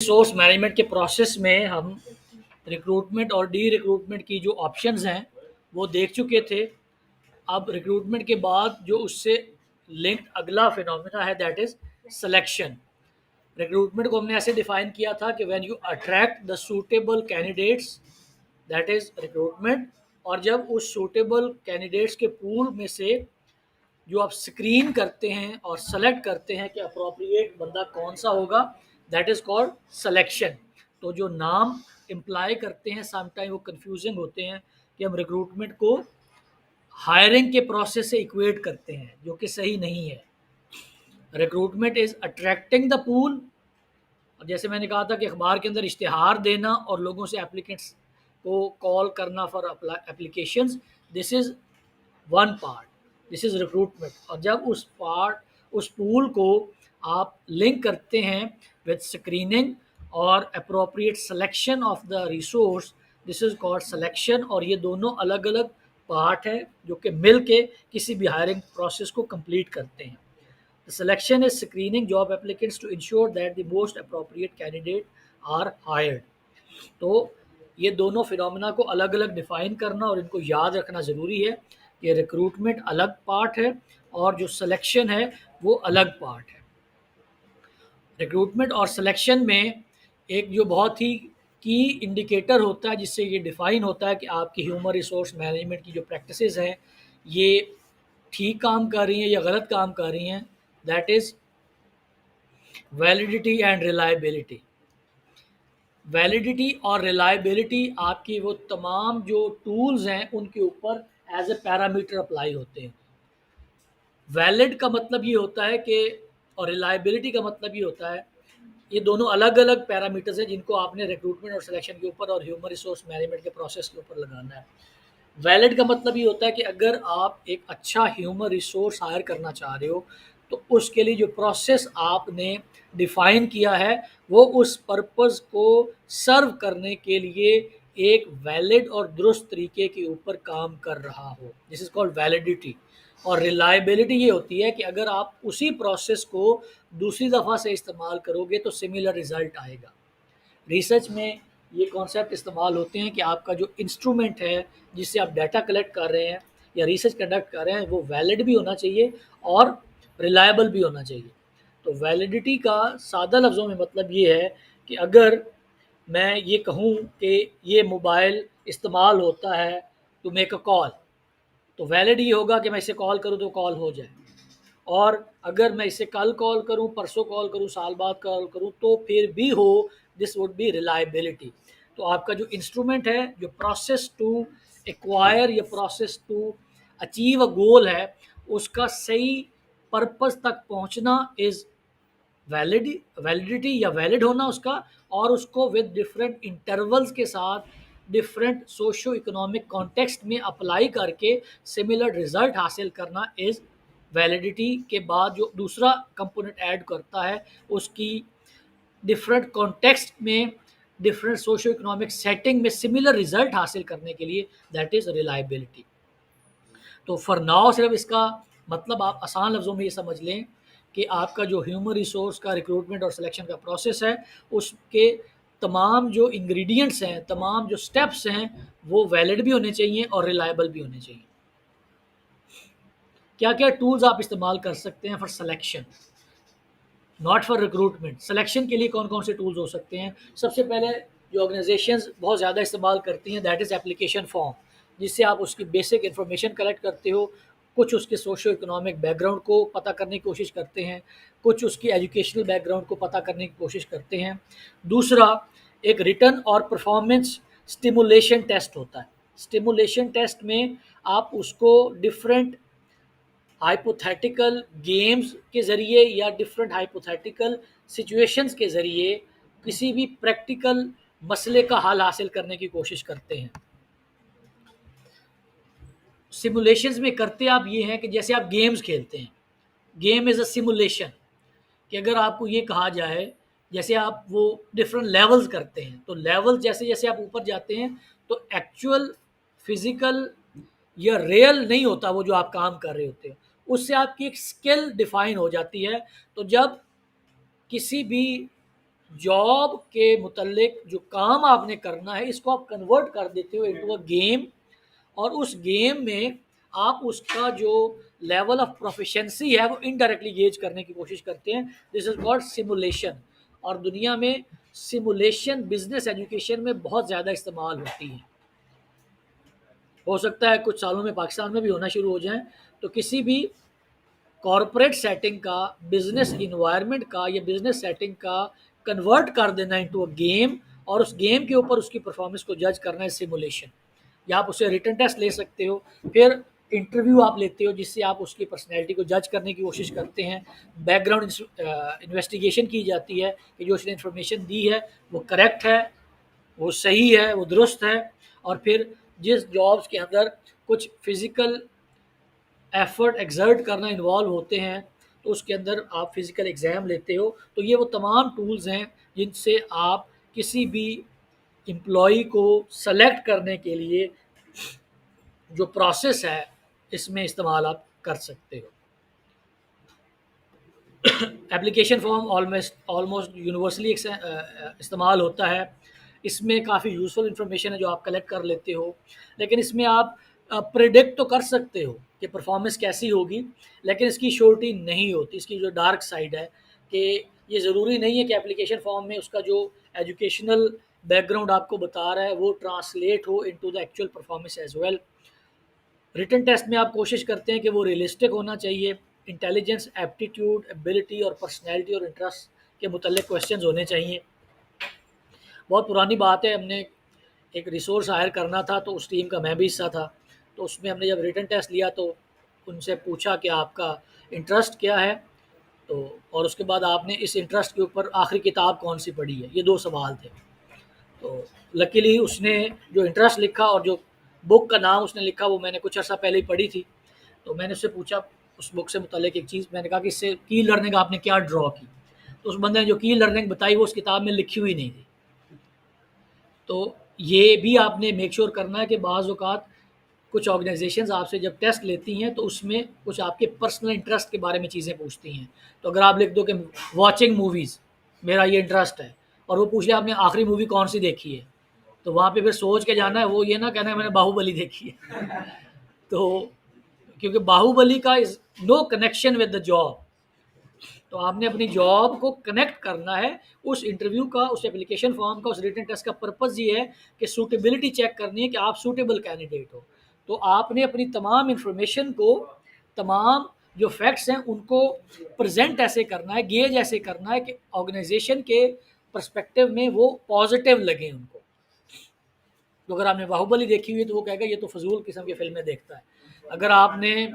Resource management के process में हम रिक्रूटमेंट और डी रिक्रूटमेंट की जो ऑप्शंस हैं वो देख चुके थे। अब रिक्रूटमेंट के बाद जो उससे लिंक्ड अगला फिनोमेना है दैट इज सिलेक्शन। रिक्रूटमेंट को हमने ऐसे डिफाइन किया था कि when you attract the suitable candidates that is recruitment. और जब उस सूटेबल कैंडिडेट्स के पूल में से जो आप स्क्रीन करते हैं और सेलेक्ट करते हैं कि अप्रोप्रिएट बंदा कौन सा होगा, दैट इज़ कॉल्ड सिलेक्शन। तो जो नाम इम्प्लाई करते हैं समटाइम वो कंफ्यूजिंग होते हैं कि हम रिक्रूटमेंट को हायरिंग के प्रोसेस से इक्वेट करते हैं, जो कि सही नहीं है। Recruitment is attracting the pool, और जैसे मैंने कहा था कि अखबार के अंदर इश्तिहार देना और लोगों से एप्लीकेंट्स को कॉल करना for applications, this is one part, this is recruitment. और जब उस पूल को आप लिंक करते हैं विद स्क्रीनिंग और appropriate selection of the resource, this is called selection. और ये दोनों अलग अलग पार्ट है जो कि मिल के किसी भी हायरिंग प्रोसेस को कंप्लीट करते हैं। The selection is screening job applicants to ensure that the most appropriate candidate are hired. तो ये दोनों फिनोमेना को अलग अलग डिफाइन करना और इनको याद रखना ज़रूरी है कि रिक्रूटमेंट अलग पार्ट है और जो सिलेक्शन है वो अलग पार्ट है। रिक्रूटमेंट और सिलेक्शन में एक जो बहुत ही की इंडिकेटर होता है जिससे ये डिफ़ाइन होता है कि आपकी ह्यूमन रिसोर्स मैनेजमेंट की जो प्रैक्टिसेस हैं ये ठीक काम कर रही हैं या गलत काम कर रही हैं, that is validity and reliability. Validity और रिलायबिलिटी आपकी वो तमाम जो टूल्स हैं उनके ऊपर एज ए पैरामीटर अप्लाई होते हैं। वैलिड का मतलब ये होता है कि, और रिलायबिलिटी का मतलब ये होता है, ये दोनों अलग अलग पैरामीटर्स हैं जिनको आपने रिक्रूटमेंट और सिलेक्शन के ऊपर और ह्यूमन रिसोर्स मैनेजमेंट के प्रोसेस के ऊपर लगाना है। वैलिड का मतलब ये होता है कि अगर आप एक अच्छा ह्यूमन रिसोर्स हायर करना चाह रहे हो तो उसके लिए जो प्रोसेस आपने डिफाइन किया है वो उस पर्पस को सर्व करने के लिए एक वैलिड और दुरुस्त तरीके के ऊपर काम कर रहा हो, दिस इज़ कॉल्ड वैलिडिटी। और रिलायबिलिटी ये होती है कि अगर आप उसी प्रोसेस को दूसरी दफ़ा से इस्तेमाल करोगे तो सिमिलर रिज़ल्ट आएगा। रिसर्च में ये कॉन्सेप्ट इस्तेमाल होते हैं कि आपका जो इंस्ट्रूमेंट है जिससे आप डाटा कलेक्ट कर रहे हैं या रिसर्च कंडक्ट कर रहे हैं वो वैलिड भी होना चाहिए और रिलायबल भी होना चाहिए। तो वैलिडिटी का सादा लफ्ज़ों में मतलब ये है कि अगर मैं ये कहूँ कि ये मोबाइल इस्तेमाल होता है टू मेक अ कॉल, तो वैलिड ये होगा कि मैं इसे कॉल करूँ तो कॉल हो जाए। और अगर मैं इसे कल कॉल करूं, परसों कॉल करूं, साल बाद कॉल करूं तो फिर भी हो, दिस वुड बी रिलायबिलिटी। तो आपका जो इंस्ट्रूमेंट है, जो प्रोसेस टू एक्वायर या प्रोसेस टू अचीव अ गोल है, उसका सही पर्पस तक पहुंचना इज़ वैलिडिटी या वैलिड होना उसका, और उसको विद डिफरेंट इंटरवल्स के साथ डिफरेंट सोशो इकोनॉमिक कॉन्टेक्स्ट में अप्लाई करके सिमिलर रिजल्ट हासिल करना इज़ वैलिडिटी। के बाद जो दूसरा कंपोनेंट ऐड करता है उसकी डिफरेंट कॉन्टेक्स्ट में डिफरेंट सोशो इकोनॉमिक सेटिंग में सिमिलर रिजल्ट हासिल करने के लिए, दैट इज़ रिलायबिलिटी। तो फॉर नाउ सिर्फ इसका मतलब आप आसान लफ्ज़ों में ये समझ लें कि आपका जो ह्यूमन रिसोर्स का रिक्रूटमेंट और सिलेक्शन का प्रोसेस है उसके तमाम जो इंग्रेडिएंट्स हैं, तमाम जो स्टेप्स हैं, वो वैलिड भी होने चाहिए और रिलायबल भी होने चाहिए। क्या क्या टूल्स आप इस्तेमाल कर सकते हैं for selection, not for recruitment. Selection के लिए कौन कौन से टूल्स हो सकते हैं? सबसे पहले जो ऑर्गेनाइजेशंस बहुत ज़्यादा इस्तेमाल करती हैं दैट इज़ एप्लीकेशन फॉर्म, जिससे आप उसकी बेसिक इन्फॉर्मेशन कलेक्ट करते हो, कुछ उसके सोशो इकोनॉमिक बैकग्राउंड को पता करने की कोशिश करते हैं, कुछ उसकी एजुकेशनल बैकग्राउंड को पता करने की कोशिश करते हैं। दूसरा, एक रिटन और परफॉर्मेंस स्टिमुलेशन टेस्ट होता है। स्टिमुलेशन टेस्ट में आप उसको डिफरेंट हाइपोथेटिकल गेम्स के ज़रिए या डिफरेंट हाइपोथेटिकल सिचुएशंस के ज़रिए किसी भी प्रैक्टिकल मसले का हल हासिल करने की कोशिश करते हैं। सिमुलेशंस में करते आप ये हैं कि जैसे आप गेम्स खेलते हैं, गेम इज़ अ सिमुलेशन। कि अगर आपको ये कहा जाए, जैसे आप वो डिफरेंट लेवल्स करते हैं, तो लेवल जैसे जैसे आप ऊपर जाते हैं तो एक्चुअल फिजिकल या रियल नहीं होता वो जो आप काम कर रहे होते हैं, उससे आपकी एक स्किल डिफाइन हो जाती है। तो जब किसी भी जॉब के मुतल्लिक जो काम आपने करना है इसको आप कन्वर्ट कर देते हो इनटू अ गेम, और उस गेम में आप उसका जो लेवल ऑफ प्रोफिशिएंसी है वो इनडायरेक्टली गेज करने की कोशिश करते हैं। This is called simulation. और दुनिया में सिमुलेशन बिजनेस एजुकेशन में बहुत ज़्यादा इस्तेमाल होती है। हो सकता है कुछ सालों में पाकिस्तान में भी होना शुरू हो जाए। तो किसी भी कॉरपोरेट सेटिंग का, बिजनेस इन्वायरमेंट का या बिजनेस सेटिंग का कन्वर्ट कर देना इनटू अ गेम, और उस गेम के ऊपर उसकी परफॉर्मेंस को जज करना है सिमुलेशन। या आप उससे रिटन टेस्ट ले सकते हो, फिर इंटरव्यू आप लेते हो जिससे आप उसकी पर्सनैलिटी को जज करने की कोशिश करते हैं। बैकग्राउंड इन्वेस्टिगेशन की जाती है कि जो उसने इन्फॉर्मेशन दी है वो करेक्ट है, वो सही है, वो दुरुस्त है। और फिर जिस जॉब्स के अंदर कुछ फिज़िकल एफर्ट एक्सर्ट करना इन्वॉल्व होते हैं तो उसके अंदर आप फिज़िकल एग्ज़ाम लेते हो। तो ये वो तमाम टूल्स हैं जिनसे आप किसी भी एम्प्लॉई को सेलेक्ट करने के लिए जो प्रोसेस है इसमें इस्तेमाल आप कर सकते हो। Application form almost almost universally इस्तेमाल होता है। इसमें काफ़ी यूज़फुल इन्फॉर्मेशन है जो आप कलेक्ट कर लेते हो, लेकिन इसमें आप प्रिडिक्ट तो कर सकते हो कि परफॉर्मेंस कैसी होगी, लेकिन इसकी श्योरिटी नहीं होती। इसकी जो डार्क साइड है कि ये ज़रूरी नहीं है कि एप्लीकेशन फॉर्म में उसका जो एजुकेशनल बैकग्राउंड आपको बता रहा है वो ट्रांसलेट हो into the actual performance as well. Written test में आप कोशिश करते हैं कि वो रियलिस्टिक होना चाहिए। इंटेलिजेंस, एप्टीट्यूड, एबिलिटी और पर्सनैलिटी और इंटरेस्ट के मुतल्लिक क्वेश्चंस होने चाहिए। बहुत पुरानी बात है, हमने एक रिसोर्स हायर करना था तो उस टीम का मैं भी हिस्सा था। तो उसमें हमने जब रिटन टेस्ट लिया तो उनसे पूछा कि आपका इंटरेस्ट क्या है, तो और उसके बाद आपने इस इंटरेस्ट के ऊपर आखिरी किताब कौन सी पढ़ी है, ये 2 सवाल थे। तो लकीली उसने जो इंटरेस्ट लिखा और जो बुक का नाम उसने लिखा वो मैंने कुछ अर्सा पहले ही पढ़ी थी। तो मैंने उससे पूछा उस बुक से मुतल्लिक एक चीज़, मैंने कहा कि इससे की लर्निंग आपने क्या ड्रॉ की? तो उस बंदे ने जो की लर्निंग बताई वो उस किताब में लिखी हुई नहीं थी। तो ये भी आपने मेक श्योर करना है कि बाज़ औक़ात कुछ ऑर्गेनाइज़ेशंस आपसे जब टेस्ट लेती हैं तो उसमें कुछ आपके पर्सनल इंटरेस्ट के बारे में चीज़ें पूछती हैं। तो अगर आप लिख दो कि वॉचिंग मूवीज़, मेरा ये इंटरेस्ट है, और वो पूछ लिया आपने आखिरी मूवी कौन-सी देखी है? तो वहाँ पे फिर सोच के जाना है, वो ये ना कहना है मैंने बाहुबली देखी है। तो क्योंकि बाहुबली का is no connection with the job. तो आपने अपनी जॉब को कनेक्ट करना है उस इंटरव्यू का, उस एप्लीकेशन फॉर्म का, उस रिटन टेस्ट का पर्पज़ ये है कि सूटेबिलिटी चेक करनी है कि आप सूटेबल कैंडिडेट हो। तो आपने अपनी तमाम इन्फॉर्मेशन को, तमाम जो फैक्ट्स हैं उनको प्रेज़ेंट ऐसे करना है, गेज ऐसे करना है कि ऑर्गेनाइज़ेशन के पर्सपेक्टिव में वो पॉज़िटिव लगें उनको। तो अगर आपने बाहुबली देखी हुई है तो वो कहेगा ये तो फ़ज़ूल किस्म की फ़िल्में देखता है। अगर आपने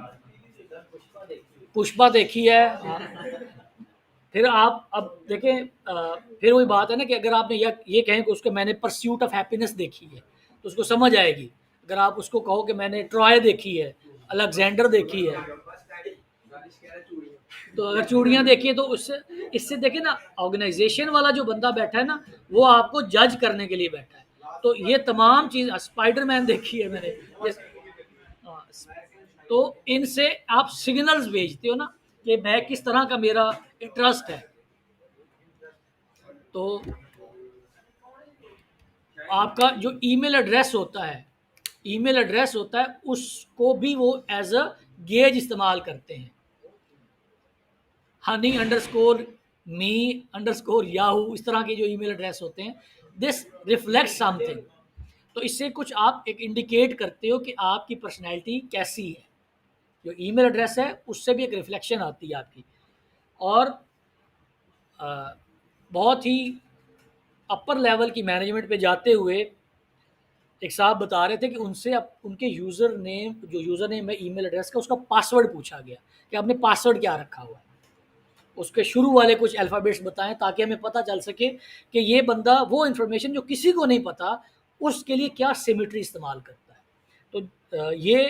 पुष्पा देखी है, फिर आप अब देखें, फिर वही बात है ना कि अगर आपने ये कहें कि उसको मैंने परस्यूट ऑफ हैप्पीनेस देखी है तो उसको समझ आएगी। अगर आप उसको कहो कि मैंने ट्रॉय देखी है, अलेक्जेंडर देखी है, तो अगर चूड़ियाँ देखी है तो उससे इससे देखिए ना, ऑर्गेनाइजेशन वाला जो बंदा बैठा है ना वो आपको जज करने के लिए बैठा है। तो ये तमाम चीज़, स्पाइडरमैन देखी है मैंने, ये हाँ, तो इनसे आप सिग्नल्स भेजते हो ना कि मैं किस तरह का मेरा इंटरेस्ट है। तो आपका जो ईमेल एड्रेस होता है उसको भी वो एज अ गेज इस्तेमाल करते हैं। हनी अंडरस्कोर मी अंडरस्कोर याहू, इस तरह के जो ईमेल एड्रेस होते हैं, दिस रिफ्लेक्ट समथिंग। तो इससे कुछ आप एक इंडिकेट करते हो कि आपकी पर्सनैलिटी कैसी है। जो ईमेल एड्रेस है उससे भी एक रिफ्लेक्शन आती है आपकी। और बहुत ही अपर लेवल की मैनेजमेंट पे जाते हुए एक साहब बता रहे थे कि उनसे अब उनके यूज़र नेम है ईमेल एड्रेस का, उसका पासवर्ड पूछा गया कि आपने पासवर्ड क्या रखा हुआ है। उसके शुरू वाले कुछ अल्फ़ाबेट्स बताएं ताकि हमें पता चल सके कि ये बंदा वो इन्फॉर्मेशन जो किसी को नहीं पता उसके लिए क्या सिमेट्री इस्तेमाल करता है। तो ये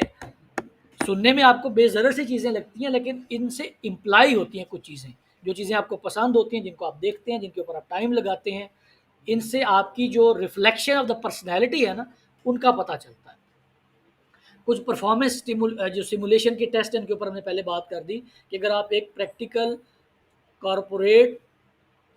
सुनने में आपको बेज़रर सी चीज़ें लगती हैं, लेकिन इनसे इम्प्लाई होती हैं कुछ चीज़ें, जो चीज़ें आपको पसंद होती हैं, जिनको आप देखते हैं, जिनके ऊपर आप टाइम लगाते हैं। इनसे आपकी जो रिफ्लेक्शन ऑफ द पर्सनैलिटी है ना, उनका पता चलता है। कुछ परफॉर्मेंस जो सिमुलेशन के टेस्ट हैं इनके ऊपर हमने पहले बात कर दी कि अगर आप एक प्रैक्टिकल कॉरपोरेट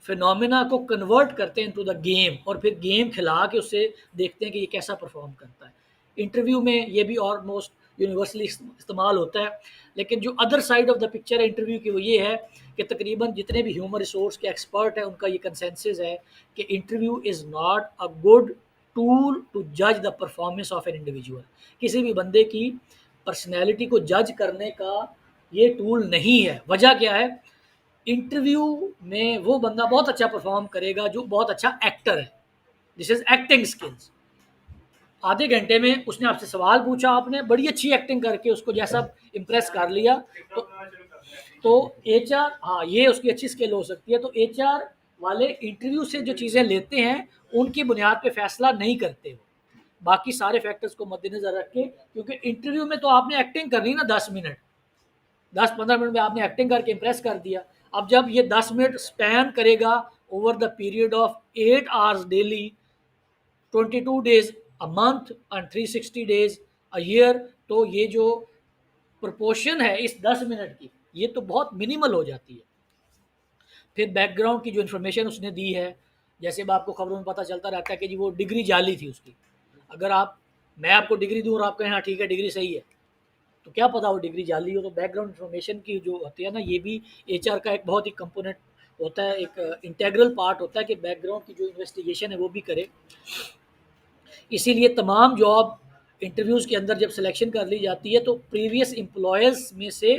फिनोमिना को कन्वर्ट करते हैं इनटू द गेम और फिर गेम खिला के उससे देखते हैं कि ये कैसा परफॉर्म करता है। इंटरव्यू में ये भी ऑलमोस्ट यूनिवर्सली इस्तेमाल होता है। लेकिन जो other side of the picture है इंटरव्यू की वो ये है कि तकरीबन जितने भी ह्यूमन रिसोर्स के एक्सपर्ट हैं उनका ये कंसेंसस है कि interview is not a good tool to जज the performance of an individual. किसी भी बंदे की पर्सनैलिटी को जज करने का ये टूल नहीं है। वजह क्या है? इंटरव्यू में वो बंदा बहुत अच्छा परफॉर्म करेगा जो बहुत अच्छा एक्टर है। This is acting skills. आधे घंटे में उसने आपसे सवाल पूछा, आपने बड़ी अच्छी एक्टिंग करके उसको जैसा इम्प्रेस कर लिया तो एच आर, हाँ ये उसकी अच्छी स्किल हो सकती है। तो एच आर वाले इंटरव्यू से जो चीज़ें लेते हैं उनकी बुनियाद पे फैसला नहीं करते हो, बाकी सारे फैक्टर्स को मद्देनजर रख के। क्योंकि इंटरव्यू में तो आपने एक्टिंग करनी ना 10 मिनट, 10-15 मिनट में आपने एक्टिंग करके इम्प्रेस कर दिया। अब जब ये 10 मिनट स्पैन करेगा over the period of 8 hours daily, 22 days a month and 360 days a year, तो ये जो प्रोपोर्शन है इस 10 मिनट की, ये तो बहुत मिनिमल हो जाती है। फिर बैकग्राउंड की जो इन्फॉर्मेशन उसने दी है, जैसे अब आपको खबरों में पता चलता रहता है कि जी वो डिग्री जाली थी उसकी। अगर मैं आपको डिग्री दूँ और आप कहें हाँ ठीक है डिग्री सही है, तो क्या पता वो डिग्री जाली हो। तो बैकग्राउंड इन्फॉर्मेशन की जो होती है ना, ये भी एचआर का एक बहुत ही कंपोनेंट होता है, एक इंटेग्रल पार्ट होता है कि बैकग्राउंड की जो इन्वेस्टिगेशन है वो भी करे। इसीलिए तमाम जॉब इंटरव्यूज़ के अंदर जब सिलेक्शन कर ली जाती है तो प्रीवियस एम्प्लॉयर्स में से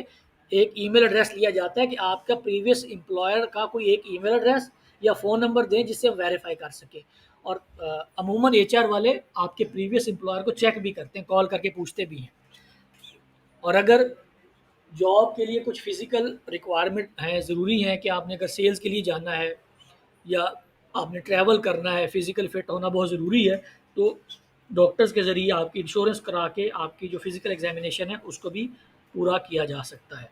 एक ईमेल एड्रेस लिया जाता है कि आपका प्रीवियस एम्प्लॉयर का कोई एक ईमेल एड्रेस या फ़ोन नंबर दें जिससे हम वेरीफाई कर सकें। और अमूमन एचआर वाले आपके प्रीवियस एम्प्लॉयर को चेक भी करते हैं, कॉल करके पूछते भी हैं। और अगर जॉब के लिए कुछ फिज़िकल रिक्वायरमेंट हैं, ज़रूरी हैं कि आपने अगर सेल्स के लिए जाना है या आपने ट्रैवल करना है, फ़िज़िकल फ़िट होना बहुत ज़रूरी है, तो डॉक्टर्स के ज़रिए आपकी इंश्योरेंस करा के आपकी जो फ़िज़िकल एग्ज़ामिनेशन है उसको भी पूरा किया जा सकता है।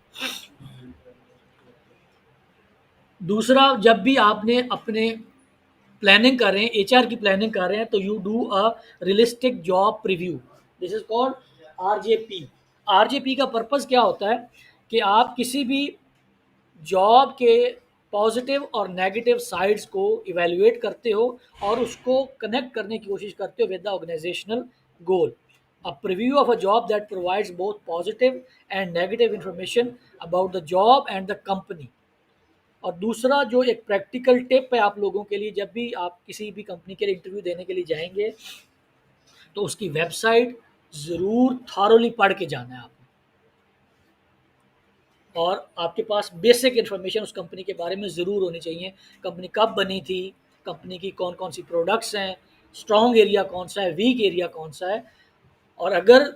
दूसरा, जब भी आपने अपने प्लानिंग कर रहे हैं, एचआर की प्लानिंग कर रहे हैं, तो you do a realistic job preview. This is called RJP. RJP का पर्पज़ क्या होता है कि आप किसी भी जॉब के पॉजिटिव और नेगेटिव साइड्स को इवैल्यूएट करते हो और उसको कनेक्ट करने की कोशिश करते हो with the organisational goal. A preview of a job that provides both positive and negative information about the job and the company. और दूसरा जो एक प्रैक्टिकल टिप है आप लोगों के लिए, जब भी आप किसी भी कंपनी के लिए इंटरव्यू देने के लिए जाएंगे तो उसकी वेबसाइट ज़रूर थारोली पढ़ के जाना है आप, और आपके पास बेसिक इन्फॉर्मेशन उस कंपनी के बारे में ज़रूर होनी चाहिए। कंपनी कब बनी थी, कंपनी की कौन कौन सी प्रोडक्ट्स हैं, स्ट्रॉन्ग एरिया कौन सा है, वीक एरिया कौन सा है। और अगर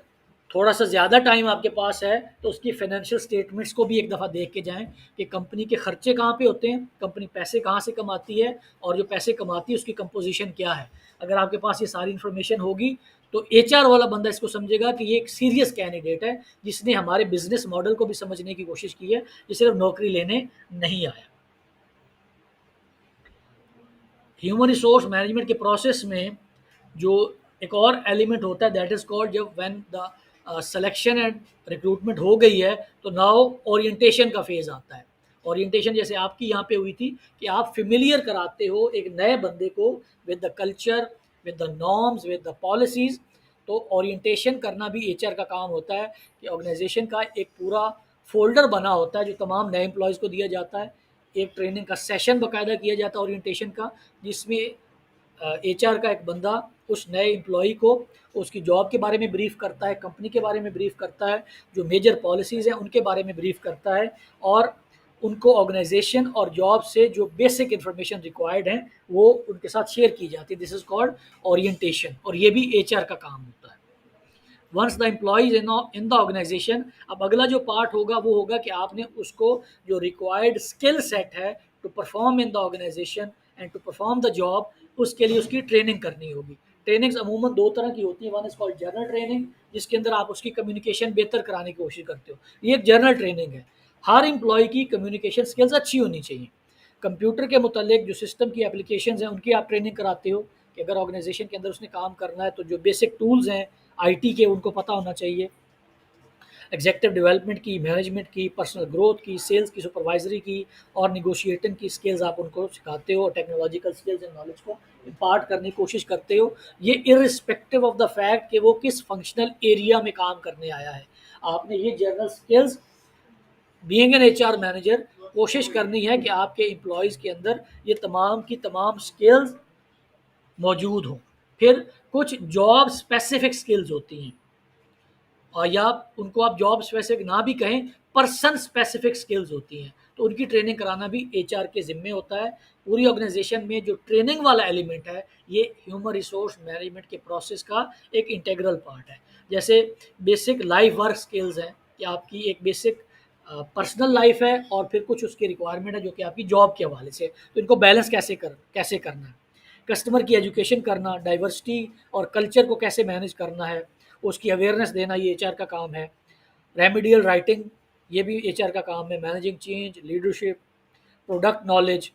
थोड़ा सा ज़्यादा टाइम आपके पास है तो उसकी फाइनेंशियल स्टेटमेंट्स को भी एक दफ़ा देख के जाएं कि कंपनी के खर्चे कहाँ पे होते हैं, कंपनी पैसे कहाँ से कमाती है, और जो पैसे कमाती है उसकी कंपोजिशन क्या है। अगर आपके पास ये सारी इन्फॉर्मेशन होगी तो एचआर वाला बंदा इसको समझेगा कि ये एक सीरियस कैंडिडेट है जिसने हमारे बिजनेस मॉडल को भी समझने की कोशिश की है, जो सिर्फ नौकरी लेने नहीं आया। ह्यूमन रिसोर्स मैनेजमेंट के प्रोसेस में जो एक और एलिमेंट होता है दैट इज़ कॉल्ड, जब when the selection and recruitment हो गई है तो नाउ ओरिएंटेशन का फेज़ आता है। ओरिएंटेशन जैसे आपकी यहाँ पे हुई थी कि आप फेमिलियर कराते हो एक नए बंदे को with the culture, with the norms, with the policies. तो ओरिएंटेशन करना भी एचआर का काम होता है कि ऑर्गेनाइजेशन का एक पूरा फ़ोल्डर बना होता है जो तमाम नए एम्प्लॉयज़ को दिया जाता है। एक ट्रेनिंग का सेशन बाकायदा किया जाता है ओरिएंटेशन का, जिसमें एचआर का एक बंदा उस नए एम्प्लॉई को उसकी जॉब के बारे में ब्रीफ करता है, कंपनी के बारे में ब्रीफ करता है, जो मेजर पॉलिसीज़ हैं उनके बारे में ब्रीफ करता है, और उनको ऑर्गेनाइजेशन और जॉब से जो बेसिक इन्फॉर्मेशन रिक्वायर्ड हैं वो उनके साथ शेयर की जाती है। दिस इज़ कॉल्ड ओरिएंटेशन, और ये भी एचआर का काम होता है। Once the employees in the organisation, अब अगला जो पार्ट होगा वो होगा कि आपने उसको जो रिक्वायर्ड स्किल सेट है to perform in the organisation and to perform the job, उसके लिए उसकी ट्रेनिंग करनी होगी। ट्रेनिंग्स अमूमन दो तरह की होती है। One is called general training, जिसके अंदर आप उसकी कम्युनिकेशन बेहतर कराने की कोशिश करते हो, ये एक जनरल ट्रेनिंग है। हर एम्प्लॉय की कम्युनिकेशन स्किल्स अच्छी होनी चाहिए। कंप्यूटर के मुतालिक जो सिस्टम की एप्लीकेशंस हैं उनकी आप ट्रेनिंग कराते हो कि अगर ऑर्गेनाइजेशन के अंदर उसने काम करना है तो जो बेसिक टूल्स हैं आईटी के उनको पता होना चाहिए। एग्जेक्टिव डेवलपमेंट की, मैनेजमेंट की, पर्सनल ग्रोथ की, सेल्स की, सुपरवाइजरी की और निगोशिएटिंग की स्किल्स आप उनको सिखाते हो, टेक्नोलॉजिकल स्किल्स एंड नॉलेज को इम्पार्ट करने की कोशिश करते हो। ये इर्रिस्पेक्टिव ऑफ द फैक्ट कि वो किस फंक्शनल एरिया में काम करने आया है। आपने ये general skills being an HR manager कोशिश करनी है कि आपके एम्प्लॉयज़ के अंदर ये तमाम की तमाम स्किल्स मौजूद हों। फिर कुछ जॉब स्पेसिफिक स्किल्स होती हैं, और या उनको आप जॉब स्पेसिफिक ना भी कहें, पर्सन स्पेसिफिक स्किल्स होती हैं, तो उनकी ट्रेनिंग कराना भी एचआर के ज़िम्मे होता है। पूरी ऑर्गेनाइजेशन में जो ट्रेनिंग वाला एलिमेंट है, ये ह्यूमन रिसोर्स मैनेजमेंट के प्रोसेस का एक इंटीग्रल पार्ट है। जैसे बेसिक लाइफ वर्क स्किल्स हैं कि आपकी एक बेसिक पर्सनल लाइफ है और फिर कुछ उसकी रिक्वायरमेंट है जो कि आपकी जॉब के हवाले से, तो इनको बैलेंस कैसे करना है। कस्टमर की एजुकेशन करना, डाइवर्सिटी और कल्चर को कैसे मैनेज करना है, उसकी अवेयरनेस देना, ये एचआर का काम है। रेमिडियल राइटिंग, ये भी एचआर का काम है। Managing change, leadership, product knowledge,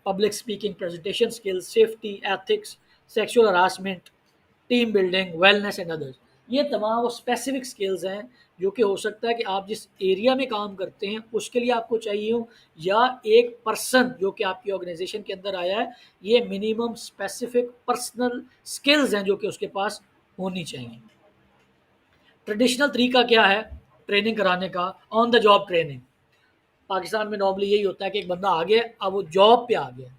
public speaking, presentation skills, safety, ethics, sexual harassment, team building, wellness and others. ये तमाम वो स्पेसिफिक स्किल्स हैं जो कि हो सकता है कि आप जिस एरिया में काम करते हैं उसके लिए आपको चाहिए हो, या एक पर्सन जो कि आपकी ऑर्गेनाइजेशन के अंदर आया है, ये मिनिमम स्पेसिफिक पर्सनल स्किल्स हैं जो कि उसके पास होनी चाहिए। ट्रेडिशनल तरीका क्या है ट्रेनिंग कराने का? On the job training. Pakistan में नॉर्मली यही होता है कि एक बंदा आ गया, अब वो जॉब पे आ गया,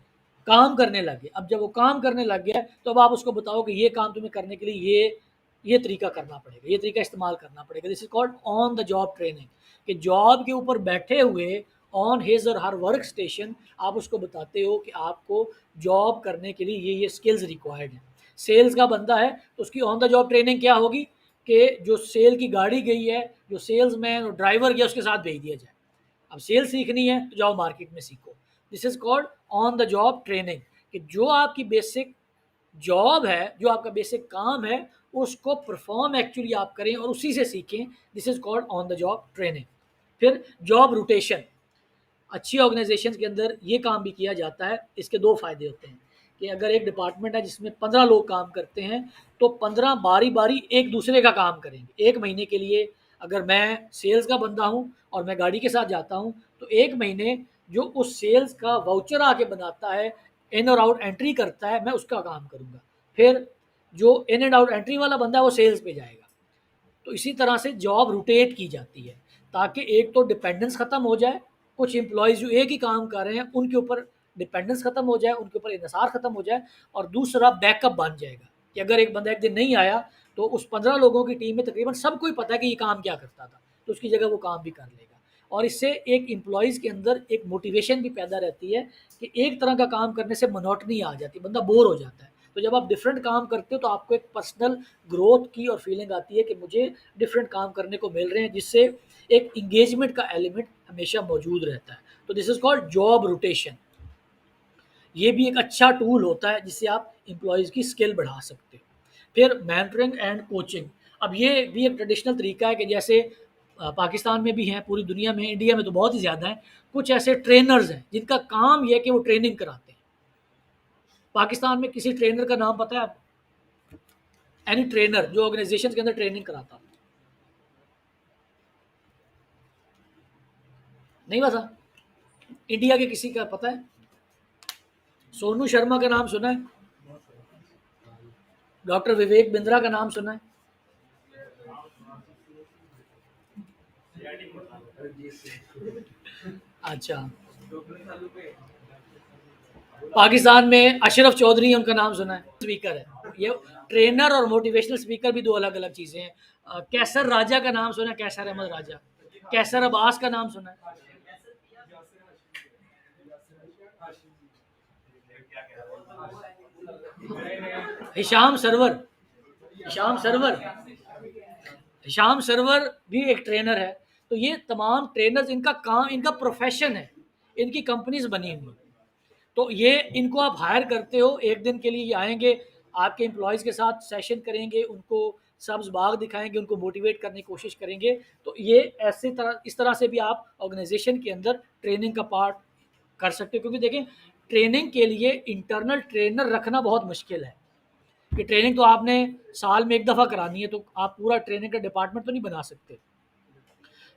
काम करने लग गया। अब जब वो काम करने लग गया तो अब आप उसको बताओ कि ये काम तुम्हें करने के लिए ये तरीका करना पड़ेगा, ये तरीका इस्तेमाल करना पड़ेगा। This is called on the job training, कि जॉब के ऊपर बैठे हुए ऑन हिज और हर वर्क स्टेशन आप उसको बताते हो कि आपको जॉब करने के लिए ये स्किल्स रिक्वायर्ड हैं। सेल्स का बंदा है तो उसकी ऑन द जॉब ट्रेनिंग क्या होगी कि जो सेल की गाड़ी गई है, जो सेल्समैन और ड्राइवर गया, उसके साथ भेज दिया जाए। अब सेल सीखनी है तो जाओ मार्केट में सीखो। This is called on the job training, कि जो आपकी बेसिक जॉब है, जो आपका बेसिक काम है, उसको परफॉर्म एक्चुअली आप करें और उसी से सीखें। This is called on the job training. फिर जॉब रोटेशन, अच्छी ऑर्गेनाइजेशन के अंदर ये काम भी किया जाता है। इसके दो फायदे होते हैं कि अगर एक डिपार्टमेंट है जिसमें 15 लोग काम करते हैं, तो 15 बारी बारी एक दूसरे का काम करेंगे। एक महीने के लिए अगर मैं सेल्स का बंदा हूँ और मैं गाड़ी के साथ जाता हूँ, तो एक महीने जो उस सेल्स का वाउचर आके बनाता है, इन और आउट एंट्री करता है, मैं उसका काम करूँगा। फिर जो इन एंड आउट एंट्री वाला बंदा है वो सेल्स पे जाएगा। तो इसी तरह से जॉब रोटेट की जाती है, ताकि एक तो डिपेंडेंस ख़त्म हो जाए, कुछ एम्प्लॉयज़ जो एक ही काम कर रहे हैं उनके ऊपर डिपेंडेंस ख़त्म हो जाए, उनके ऊपर इन्हिसार ख़त्म हो जाए, और दूसरा बैकअप बन जाएगा कि अगर एक बंदा एक दिन नहीं आया तो उस 15 लोगों की टीम में तकरीबन सबको ही पता है कि ये काम क्या करता था, तो उसकी जगह वो काम भी कर लेगा। और इससे एक एम्प्लॉयज़ के अंदर एक मोटिवेशन भी पैदा रहती है कि एक तरह का काम करने से मोनोटनी आ जाती है, बंदा बोर हो जाता है। तो जब आप डिफरेंट काम करते हो तो आपको एक पर्सनल ग्रोथ की और फीलिंग आती है कि मुझे डिफरेंट काम करने को मिल रहे हैं, जिससे एक इंगेजमेंट का एलिमेंट हमेशा मौजूद रहता है। तो this is called job rotation. ये भी एक अच्छा टूल होता है जिससे आप एम्प्लॉयज़ की स्किल बढ़ा सकते हो। फिर मेंटरिंग एंड कोचिंग, अब ये भी एक ट्रेडिशनल तरीका है कि जैसे पाकिस्तान में भी हैं, पूरी दुनिया में, इंडिया में तो बहुत ही ज़्यादा हैं, कुछ ऐसे ट्रेनर्स हैं जिनका काम ये है कि वो ट्रेनिंग कराते हैं। पाकिस्तान में किसी ट्रेनर का नाम पता है आप? एनी ट्रेनर जो ऑर्गेनाइजेशन के अंदर ट्रेनिंग कराता हो? नहीं पता? इंडिया के किसी का पता है? सोनू शर्मा का नाम सुना है? डॉक्टर विवेक बिंद्रा का नाम सुना है? अच्छा। पाकिस्तान में अशरफ चौधरी, उनका नाम सुना है? स्पीकर है ये। ट्रेनर और मोटिवेशनल स्पीकर भी दो अलग अलग चीज़ें हैं। कैसर राजा का नाम सुना है? कैसर अहमद राजा। कैसर अब्बास का नाम सुना है? हिशाम सरवर। हिशाम सरवर। हिशाम सरवर भी एक ट्रेनर है। तो ये तमाम ट्रेनर्स, इनका काम, इनका प्रोफेशन है, इनकी कंपनीज बनी हुई। तो ये इनको आप हायर करते हो, एक दिन के लिए ये आएंगे, आपके एम्प्लॉयज़ के साथ सेशन करेंगे, उनको सब्ज़ बाग दिखाएंगे, उनको मोटिवेट करने की कोशिश करेंगे। तो ये ऐसे तरह, इस तरह से भी आप ऑर्गेनाइजेशन के अंदर ट्रेनिंग का पार्ट कर सकते हो। क्योंकि देखें, ट्रेनिंग के लिए इंटरनल ट्रेनर रखना बहुत मुश्किल है, कि ट्रेनिंग तो आपने साल में एक दफ़ा करानी है, तो आप पूरा ट्रेनिंग का डिपार्टमेंट तो नहीं बना सकते।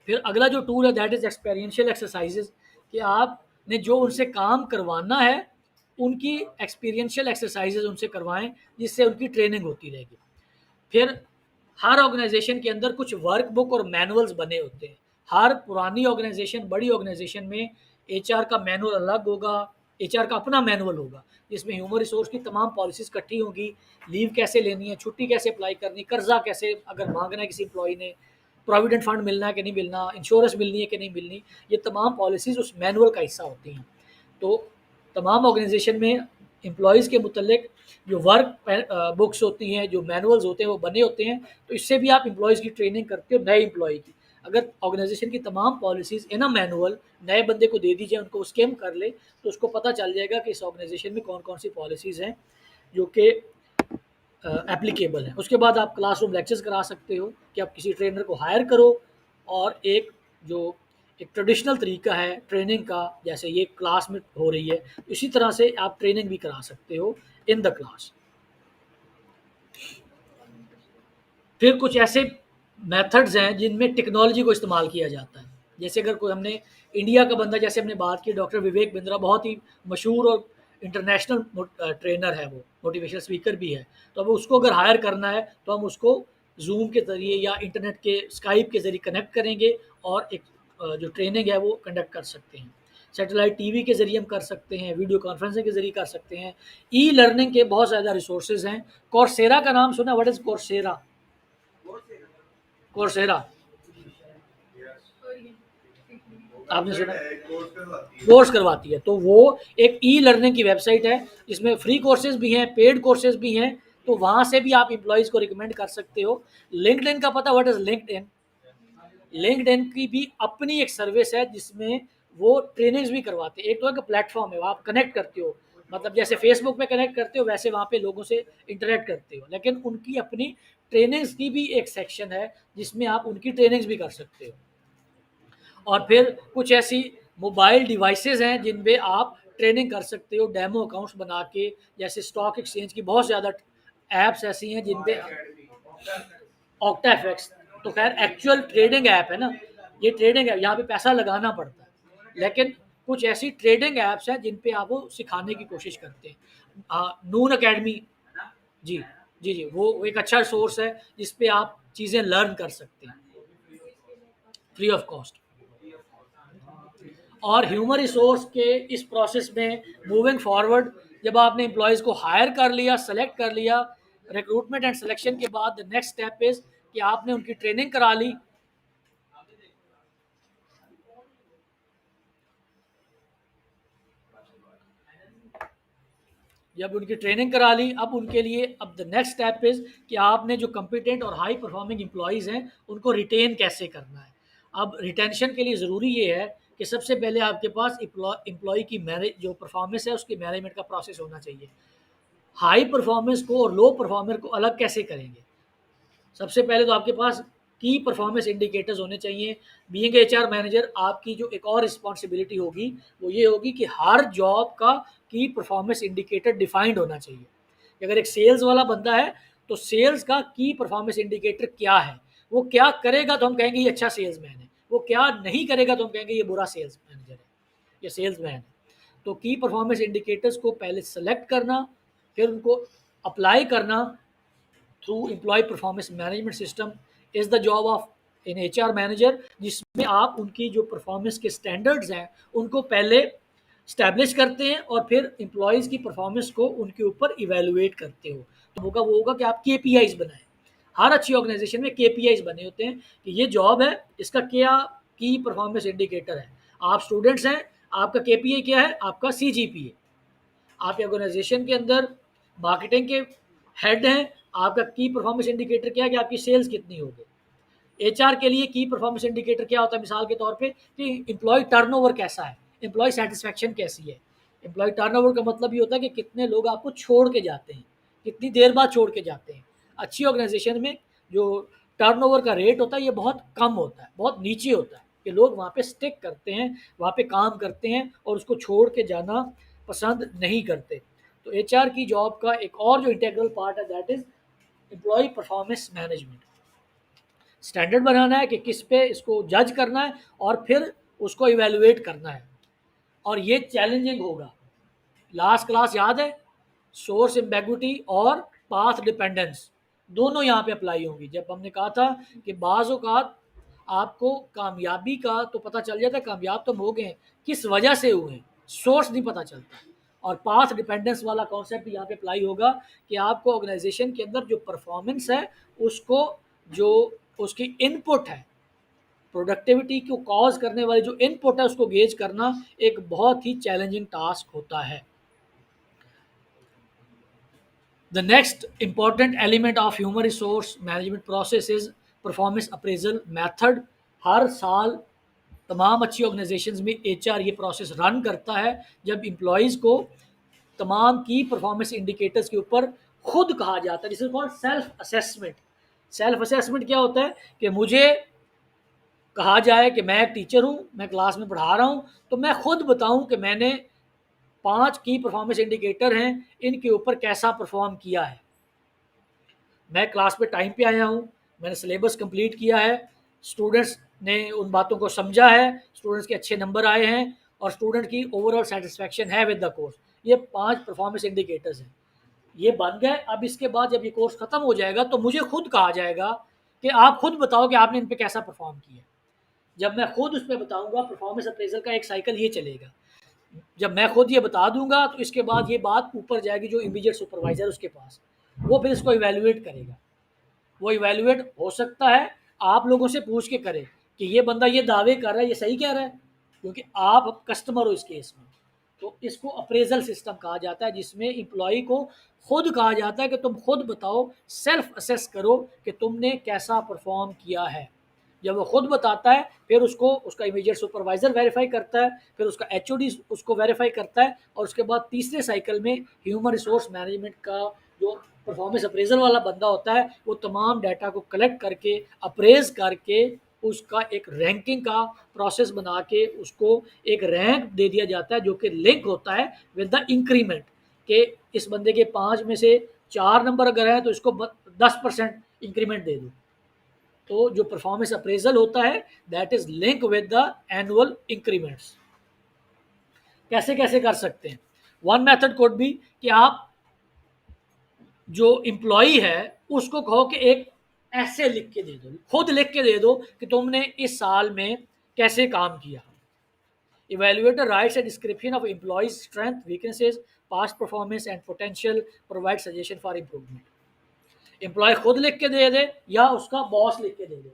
फिर अगला जो टूल है दैट इज़ एक्सपेरिएंशियल एक्सरसाइजेज, कि आपने जो उनसे काम करवाना है उनकी एक्सपीरियंशियल एक्सरसाइजेज उनसे करवाएं, जिससे उनकी ट्रेनिंग होती रहेगी। फिर हर ऑर्गेनाइजेशन के अंदर कुछ वर्क बुक और मैनुअल्स बने होते हैं। हर पुरानी ऑर्गेनाइजेशन, बड़ी ऑर्गेनाइजेशन में एचआर का मैनुअल अलग होगा, एचआर का अपना मैनुअल होगा, जिसमें ह्यूमन रिसोर्स की तमाम पॉलिसीज इकट्ठी होंगी, लीव कैसे लेनी है, छुट्टी कैसे अप्लाई करनी, कर्जा कैसे अगर मांगना है किसी एम्प्लॉय ने, प्रोविडेंट फंड मिलना है कि नहीं मिलना, इंश्योरेंस मिलनी है कि नहीं मिलनी, ये तमाम पॉलिसीज़ उस मैनुअल का हिस्सा होती हैं। तो तमाम ऑर्गेनाइजेशन में एम्प्लॉयज़ के मुतल्लिक जो वर्क बुक्स होती हैं, जो मैनुअल्स होते हैं, वो बने होते हैं। तो इससे भी आप एम्प्लॉयज़ की ट्रेनिंग करते हो नए एम्प्लॉय की। अगर ऑर्गेनाइजेशन की तमाम पॉलिसीज़ इन अ मैनुअल नए बंदे को दे दी जाए, उनको स्किम कर ले, तो उसको पता चल जाएगा कि इस ऑर्गेनाइजेशन में कौन-कौन सी पॉलिसीज़ हैं जो कि एप्लीकेबल है। उसके बाद आप क्लासरूम लेक्चर्स करा सकते हो कि आप किसी ट्रेनर को हायर करो और एक ट्रेडिशनल तरीका है ट्रेनिंग का, जैसे ये क्लास में हो रही है, इसी तरह से आप ट्रेनिंग भी करा सकते हो इन द क्लास। फिर कुछ ऐसे मेथड्स हैं जिनमें टेक्नोलॉजी को इस्तेमाल किया जाता है। जैसे अगर कोई हमने इंडिया का बंदा, जैसे हमने बात की डॉक्टर विवेक बिंद्रा, बहुत ही मशहूर और इंटरनेशनल ट्रेनर है, वो मोटिवेशनल स्पीकर भी है। तो अब उसको अगर हायर करना है तो हम उसको ज़ूम के ज़रिए या इंटरनेट के स्काइप के ज़रिए कनेक्ट करेंगे और एक जो ट्रेनिंग है वो कंडक्ट कर सकते हैं। सैटेलाइट टीवी के ज़रिए हम कर सकते हैं, वीडियो कॉन्फ्रेंसिंग के ज़रिए कर सकते हैं। ई लर्निंग के बहुत ज़्यादा रिसोर्सेज हैं। कोर्सेरा का नाम सुना? What is Coursera? कोर्सेरा आपने सुना? कोर्स करवाती है। तो वो एक ई लर्निंग की वेबसाइट है, जिसमें फ्री कोर्सेज भी हैं, पेड कोर्सेज भी हैं। तो वहाँ से भी आप एम्प्लॉयज़ को रिकमेंड कर सकते हो। लिंक्डइन का पता? What is LinkedIn? लिंक्डइन की भी अपनी एक सर्विस है, जिसमें वो ट्रेनिंग्स भी करवाते हैं। एक तो एक प्लेटफॉर्म है, आप कनेक्ट करते हो, मतलब जैसे फेसबुक पे कनेक्ट करते हो वैसे वहाँ पे लोगों से इंटरेक्ट करते हो, लेकिन उनकी अपनी ट्रेनिंग्स की भी एक सेक्शन है जिसमें आप उनकी ट्रेनिंग्स भी कर सकते हो। और फिर कुछ ऐसी मोबाइल डिवाइसेस हैं जिनमें आप ट्रेनिंग कर सकते हो डेमो अकाउंट्स बना के। जैसे स्टॉक एक्सचेंज की बहुत ज़्यादा ऐप्स ऐसी हैं जिन पे ऑक्टा एफएक्स, तो खैर एक्चुअल ट्रेडिंग ऐप है ना, ये ट्रेडिंग ऐप, यहाँ पे पैसा लगाना पड़ता है। लेकिन कुछ ऐसी ट्रेडिंग ऐप्स हैं जिन पे आप वो सिखाने की कोशिश करते हैं। नून अकेडमी, जी जी जी, वो एक अच्छा सोर्स है जिस पे आप चीज़ें लर्न कर सकते हैं फ्री ऑफ कॉस्ट। और ह्यूमन रिसोर्स के इस प्रोसेस में मूविंग फॉरवर्ड, जब आपने एम्प्लॉयज़ को हायर कर लिया, सेलेक्ट कर लिया, रिक्रूटमेंट एंड सिलेक्शन के बाद द नेक्स्ट स्टेप इज़ कि आपने उनकी ट्रेनिंग करा ली। जब उनकी ट्रेनिंग करा ली, अब उनके लिए अब द नेक्स्ट स्टेप इज़ कि आपने जो कॉम्पिटेंट और हाई परफॉर्मिंग एम्प्लॉयज़ हैं उनको रिटेन कैसे करना है। अब रिटेंशन के लिए ज़रूरी ये है कि सबसे पहले आपके पास एम्प्लॉय की मैनेज जो परफॉर्मेंस है उसकी मैनेजमेंट का प्रोसेस होना चाहिए। हाई परफॉर्मेंस को और लो परफॉर्मर को अलग कैसे करेंगे? सबसे पहले तो आपके पास की परफॉर्मेंस इंडिकेटर्स होने चाहिए। बीइंग एचआर मैनेजर, आपकी जो एक और रिस्पॉन्सिबिलिटी होगी वो ये होगी कि हर जॉब का की परफॉर्मेंस इंडिकेटर डिफाइंड होना चाहिए। अगर एक सेल्स वाला बंदा है तो सेल्स का की परफॉर्मेंस इंडिकेटर क्या है, वो क्या करेगा तो हम कहेंगे ये अच्छा सेल्समैन है, वो क्या नहीं करेगा तो हम कहेंगे ये बुरा सेल्स मैनेजर है या सेल्समैन है। तो की परफॉर्मेंस इंडिकेटर्स को पहले सेलेक्ट करना, फिर उनको अप्लाई करना through employee performance management system is the job of an HR manager, जिसमें आप उनकी जो परफॉर्मेंस के स्टैंडर्ड्स हैं उनको पहले स्टैब्लिश करते हैं और फिर एम्प्लॉयज़ की परफॉर्मेंस को उनके ऊपर इवेलुएट करते हो। तो वो होगा कि आप केपीआईज बनाएं। हर अच्छी ऑर्गेनाइजेशन में केपीआईज बने होते हैं कि ये जॉब है, इसका क्या की परफॉर्मेंस इंडिकेटर है। आप स्टूडेंट्स हैं, आपका केपीआई क्या है? आपका सीजीपीए। आप ऑर्गेनाइजेशन के अंदर मार्केटिंग के हेड हैं, आपका की परफॉर्मेंस इंडिकेटर क्या है कि आपकी सेल्स कितनी होगी। एचआर के लिए की परफॉर्मेंस इंडिकेटर क्या होता है? मिसाल के तौर पे कि एम्प्लॉय टर्नओवर कैसा है, एम्प्लॉय सेटिस्फैक्शन कैसी है। एम्प्लॉय टर्नओवर का मतलब ये होता है कि कितने लोग आपको छोड़ के जाते हैं, कितनी देर बाद छोड़ के जाते हैं। अच्छी ऑर्गेनाइजेशन में जो टर्नओवर का रेट होता है ये बहुत कम होता है, बहुत नीचे होता है, कि लोग वहाँ पे स्टिक करते हैं, वहाँ पे काम करते हैं और उसको छोड़ के जाना पसंद नहीं करते। तो एचआर की जॉब का एक और जो इंटेग्रल पार्ट है that is employee performance management. Standard बनाना है कि किस पे इसको जज करना है और फिर उसको इवेलुएट करना है, और ये चैलेंजिंग होगा। लास्ट क्लास याद है, सोर्स एम्बेगुइटी और पाथ डिपेंडेंस दोनों यहाँ पे अप्लाई होंगी। जब हमने कहा था कि बाज़ औक़ात आपको कामयाबी का तो पता चल जाता है, कामयाब तो हो गए, किस वजह से हुए, सोर्स नहीं पता चलता। और पाथ डिपेंडेंस वाला कॉन्सेप्ट यहाँ पे अप्लाई होगा कि आपको ऑर्गेनाइजेशन के अंदर जो परफॉर्मेंस है उसको, जो उसकी इनपुट है, प्रोडक्टिविटी को कॉज करने वाली जो इनपुट है उसको गेज करना एक बहुत ही चैलेंजिंग टास्क होता है। The next important element of human resource management process is performance appraisal method। हर साल तमाम अच्छी ऑर्गेनाइजेशंस में एचआर ये प्रोसेस रन करता है जब एम्प्लॉयज़ को तमाम की परफॉर्मेंस इंडिकेटर्स के ऊपर खुद कहा जाता है, जिसे called self assessment. Self assessment क्या होता है कि मुझे कहा जाए कि मैं एक टीचर हूँ, मैं क्लास में पढ़ा रहा हूँ, तो मैं खुद बताऊँ कि मैंने 5 की परफॉर्मेंस इंडिकेटर हैं, इनके ऊपर कैसा परफॉर्म किया है। मैं क्लास पे टाइम पे आया हूँ, मैंने सिलेबस कंप्लीट किया है, स्टूडेंट्स ने उन बातों को समझा है, स्टूडेंट्स के अच्छे नंबर आए हैं और स्टूडेंट की ओवरऑल सेटिस्फेक्शन है विद द कोर्स। ये 5 परफॉर्मेंस इंडिकेटर्स हैं, ये बन गए। अब इसके बाद जब ये कोर्स ख़त्म हो जाएगा तो मुझे खुद कहा जाएगा कि आप खुद बताओ कि आपने इन पे कैसा परफॉर्म किया। जब मैं खुद उस पर बताऊँगा, परफॉर्मेंस अप्रेजल का एक साइकिल ये चलेगा। जब मैं खुद ये बता दूंगा तो इसके बाद ये बात ऊपर जाएगी जो इमीडिएट सुपरवाइजर उसके पास, वो फिर इसको इवेलुएट करेगा। वो इवेलुएट हो सकता है आप लोगों से पूछ के करे कि ये बंदा ये दावे कर रहा है, ये सही कह रहा है, क्योंकि आप कस्टमर हो इस केस में। तो इसको अप्रेजल सिस्टम कहा जाता है, जिसमें एम्प्लॉय को खुद कहा जाता है कि तुम खुद बताओ, सेल्फ असेस करो कि तुमने कैसा परफॉर्म किया है। जब वो खुद बताता है फिर उसको उसका इमीडिएट सुपरवाइज़र वेरीफाई करता है, फिर उसका एचओडी उसको वेरीफाई करता है, और उसके बाद तीसरे साइकिल में ह्यूमन रिसोर्स मैनेजमेंट का जो परफॉर्मेंस अप्रेजल वाला बंदा होता है वो तमाम डाटा को कलेक्ट करके, अप्रेज करके, उसका एक रैंकिंग का प्रोसेस बना के उसको एक रैंक दे दिया जाता है जो कि लिंक होता है विद द इंक्रीमेंट, कि इस बंदे के 5 में से 4 नंबर अगर है तो इसको 10% इंक्रीमेंट दे दो। तो जो परफॉर्मेंस अप्रेजल होता है that is link with the annual increments. कैसे कैसे कर सकते हैं? वन मेथड कोड भी कि आप जो एम्प्लॉई है उसको कहो कि एक ऐसे लिख के दे दो, खुद लिख के दे दो कि तुमने इस साल में कैसे काम किया। Evaluator writes a description of employees' strength, weaknesses, past performance and potential, provide suggestion for improvement। Employee खुद लिख के दे दे या उसका बॉस लिख के दे दे।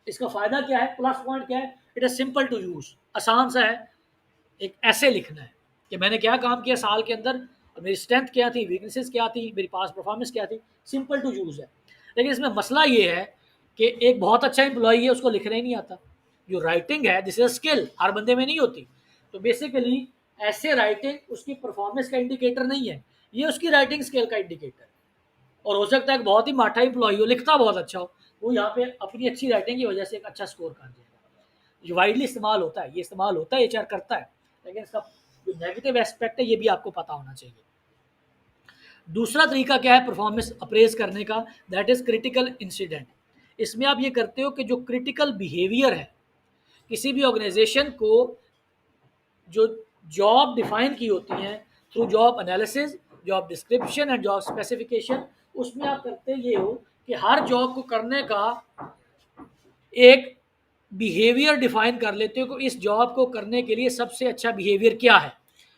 इसका फ़ायदा क्या है, प्लस पॉइंट क्या है? It is simple to use, आसान सा है। एक ऐसे लिखना है कि मैंने क्या काम किया साल के अंदर, मेरी स्ट्रेंथ क्या थी, वीकनेसेस क्या थी, मेरी पास परफॉर्मेंस क्या थी। सिंपल टू यूज़ है। लेकिन इसमें मसला ये है कि एक बहुत अच्छा एम्प्लॉई है, उसको लिखना ही नहीं आता। जो राइटिंग है दिस इज अ स्किल, हर बंदे में नहीं होती। तो बेसिकली ऐसे राइटिंग उसकी परफॉर्मेंस का इंडिकेटर नहीं है, ये उसकी राइटिंग स्किल का इंडिकेटर है। और हो सकता है कि बहुत ही माठा एम्प्लॉई हो, लिखता बहुत अच्छा हो, वो यहाँ पे अपनी अच्छी राइटिंग की वजह से एक अच्छा स्कोर कर जाएगा। ये वाइडली इस्तेमाल होता है, ये इस्तेमाल होता है, एचआर करता है, लेकिन इसका जो नेगेटिव एस्पेक्ट है ये भी आपको पता होना चाहिए। दूसरा तरीका क्या है परफॉर्मेंस अप्रेज करने का? That is critical incident. इसमें आप ये करते हो कि जो क्रिटिकल बिहेवियर है किसी भी ऑर्गेनाइजेशन को, जो जॉब डिफाइन की होती हैं through job analysis, job description and job specification, उसमें आप करते ये हो कि हर जॉब को करने का एक बिहेवियर डिफाइन कर लेते हो कि इस जॉब को करने के लिए सबसे अच्छा बिहेवियर क्या है।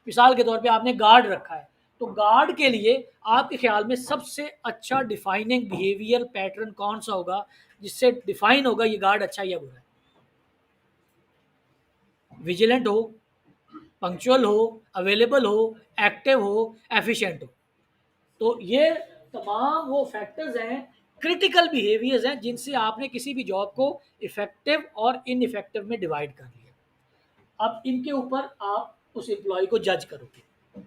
मिसाल के तौर पे आपने गार्ड रखा है, तो गार्ड के लिए आपके ख्याल में सबसे अच्छा डिफाइनिंग बिहेवियर पैटर्न कौन सा होगा, जिससे डिफाइन होगा ये गार्ड अच्छा या बुरा है? विजिलेंट हो, पंक्चुअल हो, अवेलेबल हो, एक्टिव हो, एफिशिएंट हो। तो ये तमाम वो फैक्टर्स हैं, क्रिटिकल बिहेवियर्स हैं, जिनसे आपने किसी भी जॉब को इफेक्टिव और इनइफेक्टिव में डिवाइड कर लिया। अब इनके ऊपर आप उस एम्प्लॉय को जज करोगे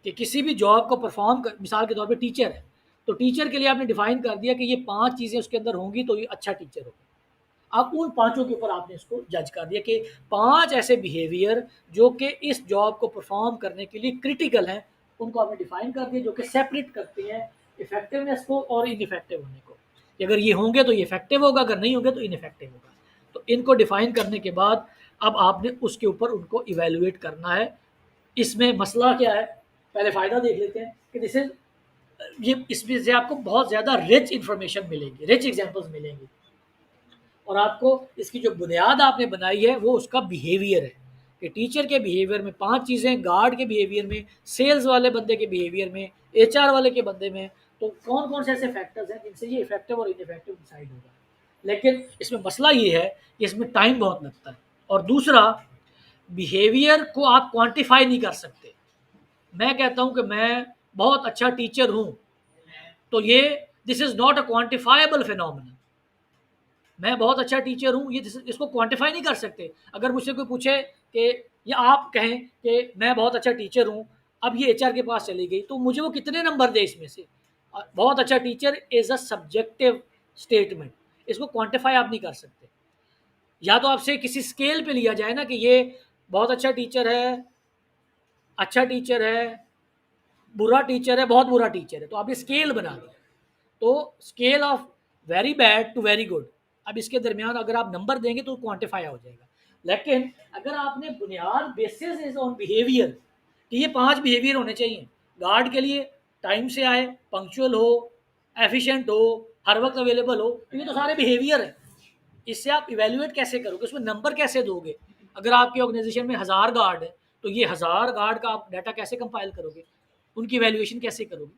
कि किसी भी जॉब को परफॉर्म कर, मिसाल के तौर पे टीचर है, तो टीचर के लिए आपने डिफाइन कर दिया कि ये 5 चीज़ें उसके अंदर होंगी तो ये अच्छा टीचर होगा। अब उन पांचों के ऊपर आपने इसको जज कर दिया कि 5 ऐसे बिहेवियर जो कि इस जॉब को परफॉर्म करने के लिए क्रिटिकल हैं, उनको आपने डिफाइन कर दिया, जो कि सेपरेट करते हैं इफेक्टिवनेस को और इनइफेक्टिव होने को। कि अगर ये होंगे तो ये इफेक्टिव होगा, अगर नहीं होंगे तो इनइफेक्टिव होगा। तो इनको डिफाइन करने के बाद अब आपने उसके ऊपर उनको इवेलुएट करना है। इसमें मसला क्या है, पहले फ़ायदा देख लेते हैं कि दिस इज ये इसमें से आपको बहुत ज़्यादा रिच इंफॉर्मेशन मिलेगी, रिच एग्जांपल्स मिलेंगे, और आपको इसकी जो बुनियाद आपने बनाई है वो उसका बिहेवियर है कि टीचर के बिहेवियर में 5 चीज़ें, गार्ड के बिहेवियर में, सेल्स वाले बंदे के बिहेवियर में, एचआर वाले के बंदे में, तो कौन कौन से ऐसे फैक्टर्स हैं जिनसे ये इफेक्टिव और इनइफेक्टिव डिसाइड होगा। लेकिन इसमें मसला ये है कि इसमें टाइम बहुत लगता है, और दूसरा, बिहेवियर को आप क्वांटिफाई नहीं कर सकते। मैं कहता हूँ कि मैं बहुत अच्छा टीचर हूँ, तो ये this is not a quantifiable phenomena. मैं बहुत अच्छा टीचर हूँ, ये इसको क्वांटिफाई नहीं कर सकते। अगर मुझसे कोई पूछे कि, या आप कहें कि मैं बहुत अच्छा टीचर हूँ, अब ये एचआर के पास चली गई, तो मुझे वो कितने नंबर दे इसमें से। बहुत अच्छा teacher is a subjective statement, इसको क्वांटिफाई आप नहीं कर सकते। या तो आपसे किसी स्केल पे लिया जाए ना कि ये बहुत अच्छा टीचर है, अच्छा टीचर है, बुरा टीचर है, बहुत बुरा टीचर है, तो आपने स्केल बना दिया। तो scale of very bad to very good, अब इसके दरमियान अगर आप नंबर देंगे तो क्वांटिफाई हो जाएगा। लेकिन अगर आपने बुनियाद बेसिस इज ऑन बिहेवियर कि ये 5 बिहेवियर होने चाहिए गार्ड के लिए, टाइम से आए, पंक्चुअल हो, एफिशिएंट हो, हर वक्त अवेलेबल हो, तो ये तो सारे बिहेवियर है। इससे आप इवेल्युएट कैसे करोगे, उसमें नंबर कैसे दोगे। अगर आपके ऑर्गेनाइजेशन में 1000 गार्ड है, तो ये 1000 गार्ड का आप डाटा कैसे कंपाइल करोगे, उनकी वैल्यूएशन कैसे करोगे।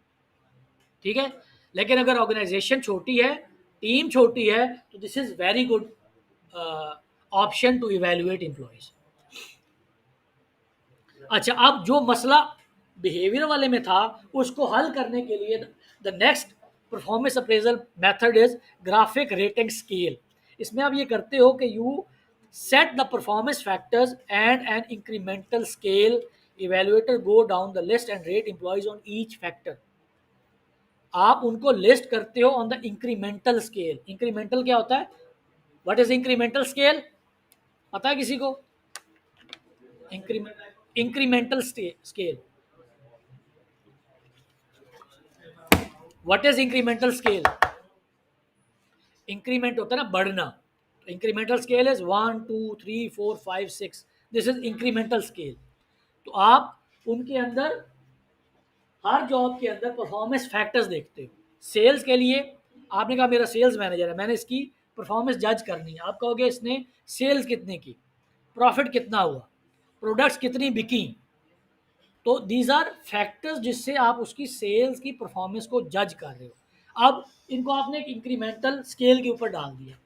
ठीक है, लेकिन अगर ऑर्गेनाइजेशन छोटी है, टीम छोटी है, तो this is very good option to evaluate employees. अच्छा, अब जो मसला बिहेवियर वाले में था, उसको हल करने के लिए the next performance appraisal method is graphic rating scale. इसमें आप ये करते हो कि you set the performance factors and an incremental scale, evaluator go down the list and rate employees on each factor. आप उनको लिस्ट करते हो on the incremental scale. Incremental क्या होता है, व्हाट इज इंक्रीमेंटल स्केल, पता है किसी को। Incremental scale, what is incremental scale. Increment होता है ना, बढ़ना। Incremental scale is 1 2 3 4 5 6, this is incremental scale. तो आप उनके अंदर, हर जॉब के अंदर परफॉर्मेंस फैक्टर्स देखते हो। सेल्स के लिए आपने कहा मेरा सेल्स मैनेजर है, मैंने इसकी परफॉर्मेंस जज करनी है, आप कहोगे इसने सेल्स कितने की, प्रॉफिट कितना हुआ, प्रोडक्ट्स कितनी बिकी। तो दीज आर फैक्टर्स जिससे आप उसकी सेल्स की परफॉर्मेंस को जज कर रहे हो। अब इनको आपने एक इंक्रीमेंटल स्केल के ऊपर डाल दिया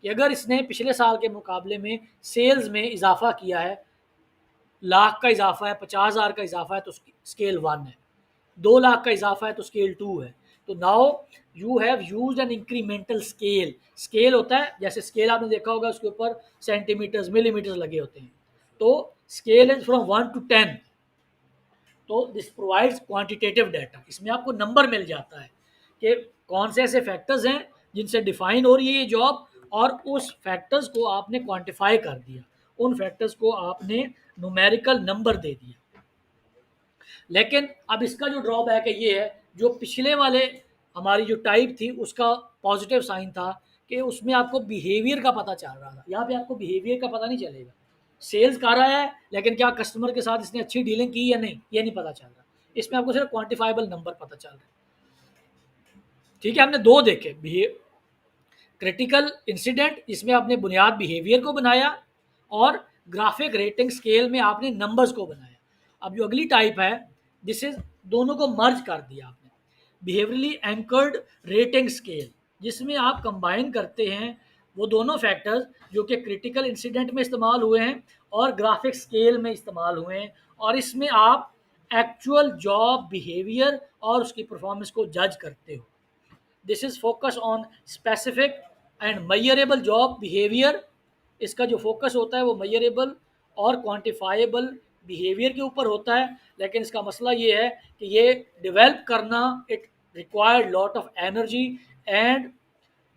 कि अगर इसने पिछले साल के मुकाबले में सेल्स में इजाफा किया है, लाख का इजाफा है, 50,000 का इजाफा है, तो स्केल 1 है। 2 लाख का इजाफा है तो स्केल 2 है। तो now you have used N incremental scale. Scale होता है, जैसे स्केल आपने देखा होगा उसके ऊपर सेंटीमीटर्स मिलीमीटर्स लगे होते हैं। तो स्केल इज फ्रॉम 1 to 10। तो दिस प्रोवाइड्स क्वांटिटेटिव डाटा, इसमें आपको नंबर मिल जाता है कि कौन से ऐसे फैक्टर्स हैं जिनसे डिफाइन हो रही है ये जॉब, और उस फैक्टर्स को आपने क्वांटिफाई कर दिया, उन फैक्टर्स को आपने न्यूमेरिकल नंबर दे दिया। लेकिन अब इसका जो ड्रॉबैक है ये है, जो पिछले वाले हमारी जो टाइप थी उसका पॉजिटिव साइन था कि उसमें आपको बिहेवियर का पता चल रहा था, यहाँ पे आपको बिहेवियर का पता नहीं चलेगा। सेल्स कर रहा है लेकिन क्या कस्टमर के साथ इसने अच्छी डीलिंग की या नहीं, ये नहीं पता चल रहा। इसमें आपको सिर्फ क्वांटिफाइबल नंबर पता चल रहा है। ठीक है, हमने दो देखे, क्रिटिकल इंसिडेंट इसमें आपने बुनियाद बिहेवियर को बनाया, और ग्राफिक रेटिंग स्केल में आपने नंबर्स को बनाया। अब जो अगली टाइप है, दिस इज दोनों को मर्ज कर दिया आपने, बिहेवियरली एंकर्ड रेटिंग स्केल, जिसमें आप कंबाइन करते हैं वो दोनों फैक्टर्स जो कि क्रिटिकल इंसिडेंट में इस्तेमाल हुए हैं और ग्राफिक स्केल में इस्तेमाल हुए हैं, और इसमें आप एक्चुअल जॉब बिहेवियर और उसकी परफॉर्मेंस को जज करते हो। This is focus on specific and measurable job behaviour. इसका जो फोकस होता है वो मयरेबल और क्वांटिफाइबल बिहेवियर के ऊपर होता है। लेकिन इसका मसला ये है कि ये डेवलप करना, it required lot of energy and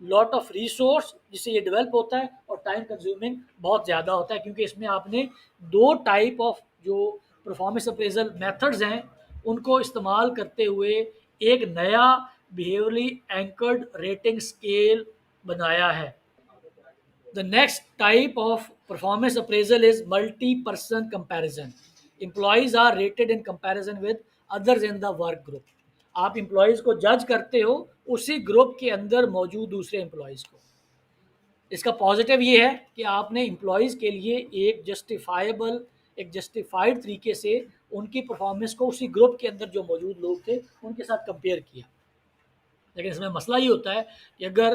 lot of resource जिससे ये डेवलप होता है, और टाइम कंज्यूमिंग बहुत ज़्यादा होता है, क्योंकि इसमें आपने दो टाइप ऑफ जो परफॉर्मेंस अप्रेजल मेथड्स हैं उनको इस्तेमाल करते हुए एक नया बिहेवियरली एंकर्ड रेटिंग स्केल बनाया है। The next type of performance appraisal is multi-person comparison. Employees are rated in comparison with others in the work group. आप employees को जज करते हो उसी ग्रुप के अंदर मौजूद दूसरे employees को। इसका पॉजिटिव ये है कि आपने एम्प्लॉयज़ के लिए एक जस्टिफाइड तरीके से उनकी परफॉर्मेंस को उसी ग्रुप के अंदर जो मौजूद लोग थे उनके साथ कंपेयर किया। लेकिन इसमें मसला ये होता है कि अगर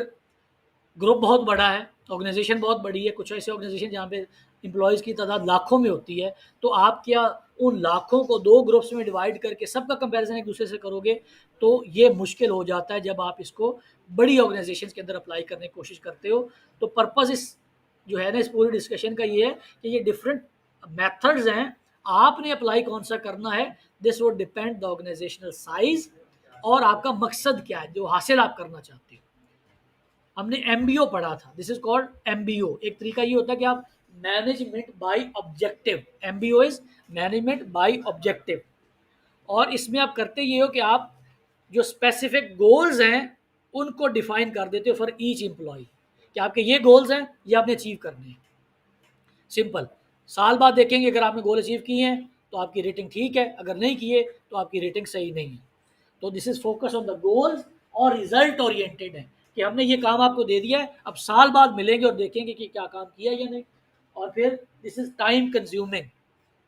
ग्रुप बहुत बड़ा है, ऑर्गेनाइजेशन बहुत बड़ी है, कुछ ऐसे ऑर्गेनाइजेशन जहाँ पे एम्प्लॉयज़ की तादाद लाखों में होती है, तो आप क्या उन लाखों को 2 ग्रुप्स में डिवाइड करके सबका कंपैरिजन एक दूसरे से करोगे, तो ये मुश्किल हो जाता है जब आप इसको बड़ी ऑर्गेनाइजेशंस के अंदर अप्लाई करने की कोशिश करते हो। तो पर्पज़ इस जो है ना इस पूरी डिस्कशन का ये है कि ये डिफरेंट मेथड्स हैं, आपने अप्लाई कौन-सा करना है, this would depend the organisational size और आपका मकसद क्या है, जो हासिल आप करना चाहते हो। हमने एमबीओ पढ़ा था, दिस इज कॉल्ड एमबीओ। एक तरीका ये होता है कि आप management by objective, MBO is management by objective, और इसमें आप करते ये हो कि आप जो स्पेसिफिक गोल्स हैं उनको डिफाइन कर देते हो फॉर ईच एम्प्लॉय कि आपके ये गोल्स हैं, ये आपने अचीव करने हैं। सिंपल, साल बाद देखेंगे अगर आपने गोल अचीव किए हैं तो आपकी रेटिंग ठीक है, अगर नहीं किए तो आपकी रेटिंग सही नहीं है। तो this is focus on the goals और रिजल्ट ओरिएंटेड है कि हमने ये काम आपको दे दिया है, अब साल बाद मिलेंगे और देखेंगे कि क्या काम किया या नहीं। और फिर दिस इज टाइम कंज्यूमिंग,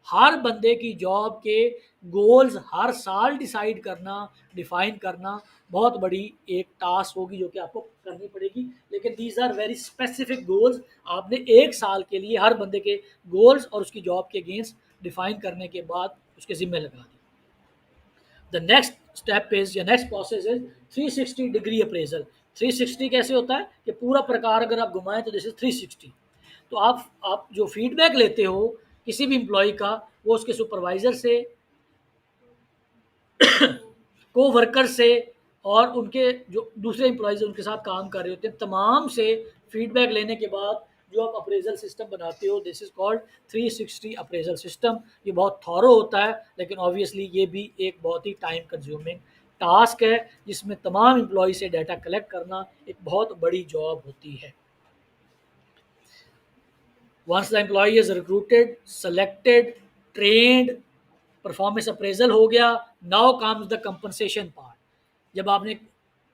हर बंदे की जॉब के गोल्स हर साल डिसाइड करना, डिफाइन करना बहुत बड़ी एक टास्क होगी जो कि आपको करनी पड़ेगी। लेकिन these are very specific goals, आपने एक साल के लिए हर बंदे के गोल्स और उसकी जॉब के अगेंस्ट डिफाइन करने के बाद उसके जिम्मे लगा दी। द नेक्स्ट स्टेप इज या next process is 360 degree appraisal. 360 कैसे होता है कि पूरा प्रकार अगर आप घुमाएं तो दिस इज 360। तो आप जो फीडबैक लेते हो किसी भी एम्प्लॉय का, वो उसके सुपरवाइजर से, को वर्कर से और उनके जो दूसरे एम्प्लॉयज़ उनके साथ काम कर रहे होते हैं, तमाम से फीडबैक लेने के बाद जो आप अप्रेजल सिस्टम बनाते हो, this is called 360 appraisal system. ये बहुत थॉरो होता है, लेकिन ऑब्वियसली ये भी एक बहुत ही टाइम कंज्यूमिंग टास्क है जिसमें तमाम एम्प्लॉय से डाटा कलेक्ट करना एक बहुत बड़ी जॉब होती है। Once the employee is recruited, selected, trained, performance appraisal हो गया, now comes the compensation part. जब आपने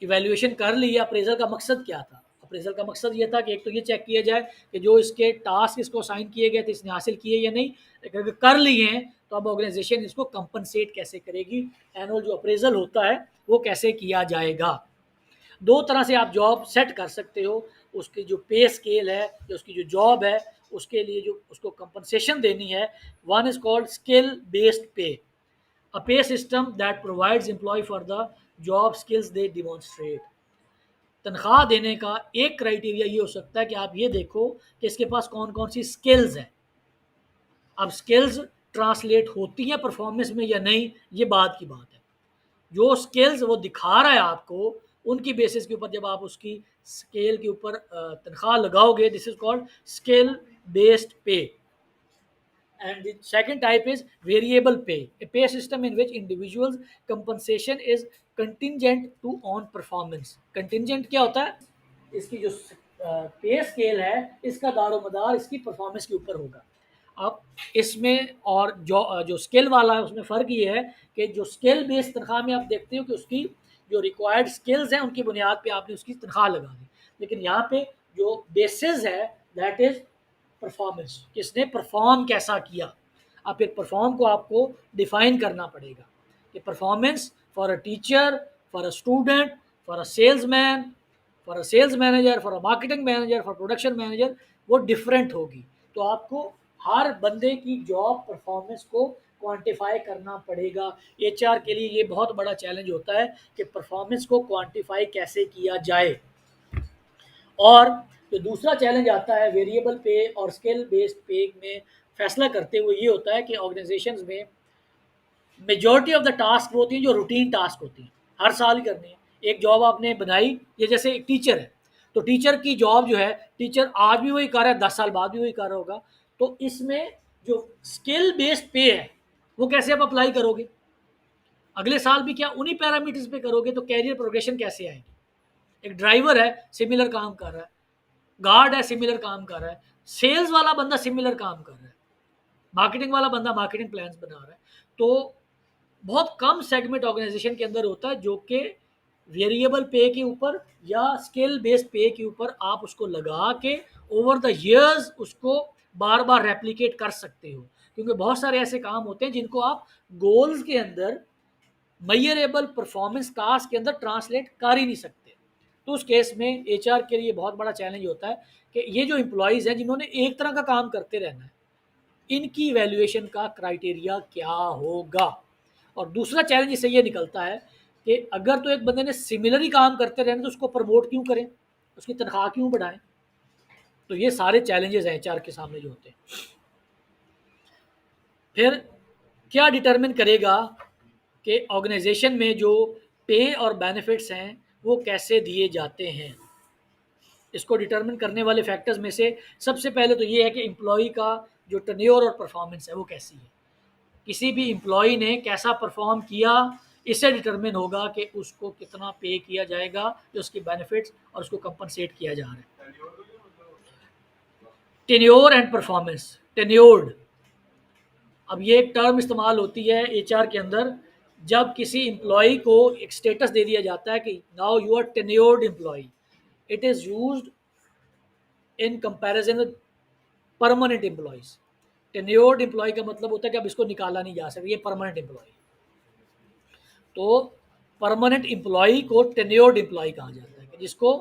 इवैल्यूएशन कर ली, अप्रेजल का मकसद क्या था? अप्रेजल का मकसद ये था कि एक तो ये चेक किया जाए कि जो इसके टास्क इसको असाइन किए गए थे इसने हासिल किए या नहीं। लेकिन अगर कर लिए हैं तो अब ऑर्गेनाइजेशन इसको कंपनसेट कैसे करेगी, एनुअल जो अप्रेजल होता है वो कैसे किया जाएगा। दो तरह से आप जॉब सेट कर सकते हो, उसकी जो पे स्केल है, जो उसकी जो जॉब है उसके लिए जो उसको कंपनसेशन देनी है। One is called skill based पे, a pay system that provides employee for the job skills they demonstrate। तनख्वाह देने का एक क्राइटेरिया ये हो सकता है कि आप ये देखो कि इसके पास कौन कौन सी स्किल्स हैं। अब स्किल्स ट्रांसलेट होती हैं परफॉर्मेंस में या नहीं, ये बात की बात है। जो स्किल्स वो दिखा रहा है आपको, उनकी बेसिस के ऊपर जब आप उसकी स्केल के ऊपर तनख्वाह लगाओगे, this is called skill based पे। And the second type is variable pay, a pay system in which individuals compensation is contingent to on performance। contingent क्या होता है? इसकी जो पे स्केल है इसका दारोमदार इसकी परफॉर्मेंस के ऊपर होगा। अब इसमें और जो स्किल वाला है उसमें फ़र्क ये है कि जो स्किल बेस्ड तनख्वाह में आप देखते हो कि उसकी जो रिक्वायर्ड स्किल्स हैं उनकी बुनियाद पे आपने उसकी तनख्वाह लगा दी। लेकिन यहाँ पे जो बेसिस है दैट इज़ परफॉर्मेंस, किसने परफॉर्म कैसा किया। अब फिर परफॉर्म को आपको डिफाइन करना पड़ेगा कि performance for a teacher, for a student, for a salesman, for a sales manager, for a marketing manager, for production manager वो डिफरेंट होगी। तो आपको हर बंदे की जॉब परफॉर्मेंस को क्वांटिफाई करना पड़ेगा। एचआर के लिए ये बहुत बड़ा चैलेंज होता है कि परफॉर्मेंस को क्वांटिफाई कैसे किया जाए। और जो दूसरा चैलेंज आता है वेरिएबल पे और स्किल बेस्ड पे में फैसला करते हुए ये होता है कि ऑर्गेनाइजेशंस में मेजॉरिटी ऑफ द टास्क होती हैं जो रूटीन टास्क होती हैं, हर साल ही करनी है। एक जॉब आपने बनाई, ये जैसे एक टीचर है तो टीचर की जॉब जो है, टीचर आज भी वही कर रहा है, 10 साल बाद भी वही कर रहा होगा। तो इसमें जो स्किल बेस्ड पे है वो कैसे आप अप्लाई करोगे? अगले साल भी क्या उन्हीं पैरामीटर्स पे करोगे तो कैरियर प्रोग्रेशन कैसे आएगी? एक ड्राइवर है सिमिलर काम कर रहा है, गार्ड है सिमिलर काम कर रहा है, सेल्स वाला बंदा सिमिलर काम कर रहा है, मार्केटिंग वाला बंदा मार्केटिंग प्लान्स बना रहा है। तो बहुत कम सेगमेंट ऑर्गेनाइजेशन के अंदर होता है जो कि वेरिएबल पे के ऊपर या स्किल बेस्ड पे के ऊपर आप उसको लगा के ओवर द ईयर्स उसको बार बार रेप्लिकेट कर सकते हो, क्योंकि बहुत सारे ऐसे काम होते हैं जिनको आप गोल्स के अंदर मेजरेबल परफॉर्मेंस टास्क के अंदर ट्रांसलेट कर ही नहीं सकते। तो उस केस में एचआर के लिए बहुत बड़ा चैलेंज होता है कि ये जो एम्प्लॉयज़ हैं जिन्होंने एक तरह का काम करते रहना है, इनकी वैल्यूएशन का क्राइटेरिया क्या होगा। और दूसरा चैलेंज इससे ये निकलता है कि अगर तो एक बंदे ने सिमिलर ही काम करते रहना तो उसको प्रमोट क्यों करें, उसकी तनख्वाह क्यों बढ़ाएं। तो ये सारे चैलेंजेस हैं एचआर के सामने जो होते हैं। फिर क्या डिटरमिन करेगा कि ऑर्गेनाइजेशन में जो पे और बेनिफिट्स हैं वो कैसे दिए जाते हैं। इसको डिटरमिन करने वाले फैक्टर्स में से सबसे पहले तो ये है कि एम्प्लॉय का जो टेन्योर और परफॉर्मेंस है वो कैसी है। किसी भी एम्प्लॉय ने कैसा परफॉर्म किया, इससे डिटरमिन होगा कि उसको कितना पे किया जाएगा, जो उसकी बेनिफिट्स और उसको कंपनसेट किया जा रहा है। टेन्योर एंड परफॉर्मेंस, टेन्योर्ड, अब ये एक टर्म इस्तेमाल होती है एचआर के अंदर जब किसी एम्प्लॉय को एक स्टेटस दे दिया जाता है कि now you are tenured employee. It is used in comparison with permanent employees. Tenured employee का मतलब होता है कि अब इसको निकाला नहीं जा सकता, ये परमानेंट एम्प्लॉय। तो परमानेंट एम्प्लॉय को टेन्योर्ड एम्प्लॉय कहा जाता है, जिसको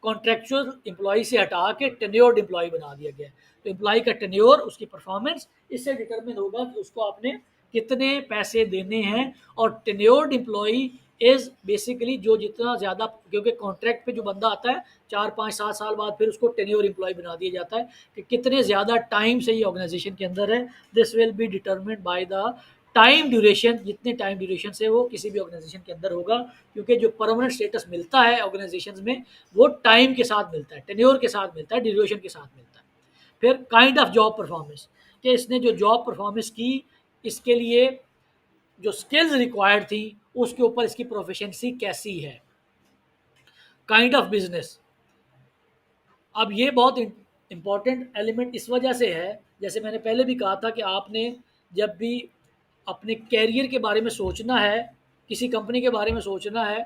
कॉन्ट्रेक्चुअल एम्प्लॉय से हटा के टेन्योर्ड एम्प्लॉय बना दिया गया है। तो एम्प्लॉय का टेन्योर, उसकी परफॉर्मेंस, इससे डिटरमिन होगा कि उसको आपने कितने पैसे देने हैं। और टेन्योर्ड एम्प्लॉय इज बेसिकली जो जितना ज़्यादा, क्योंकि कॉन्ट्रैक्ट पे जो बंदा आता है 4 5 7 साल बाद फिर उसको टेन्योर एम्प्लॉय बना दिया जाता है कि कितने ज़्यादा टाइम से ये ऑर्गेनाइजेशन के अंदर है। This will be determined by the time duration, जितने टाइम ड्यूरेशन से वो किसी भी ऑर्गेनाइजेशन के अंदर होगा, क्योंकि जो परमानेंट स्टेटस मिलता है ऑर्गेनाइजेशंस में वो टाइम के साथ मिलता है, टेन्योर के साथ मिलता है, ड्यूरेशन के साथ मिलता है। फिर काइंड ऑफ जॉब परफॉर्मेंस, कि इसने जो जॉब परफॉर्मेंस की, इसके लिए जो स्किल्स रिक्वायर्ड थी उसके ऊपर इसकी प्रोफिशिएंसी कैसी है। काइंड ऑफ बिजनेस, अब ये बहुत इंपॉर्टेंट एलिमेंट इस वजह से है, जैसे मैंने पहले भी कहा था कि आपने जब भी अपने कैरियर के बारे में सोचना है, किसी कंपनी के बारे में सोचना है,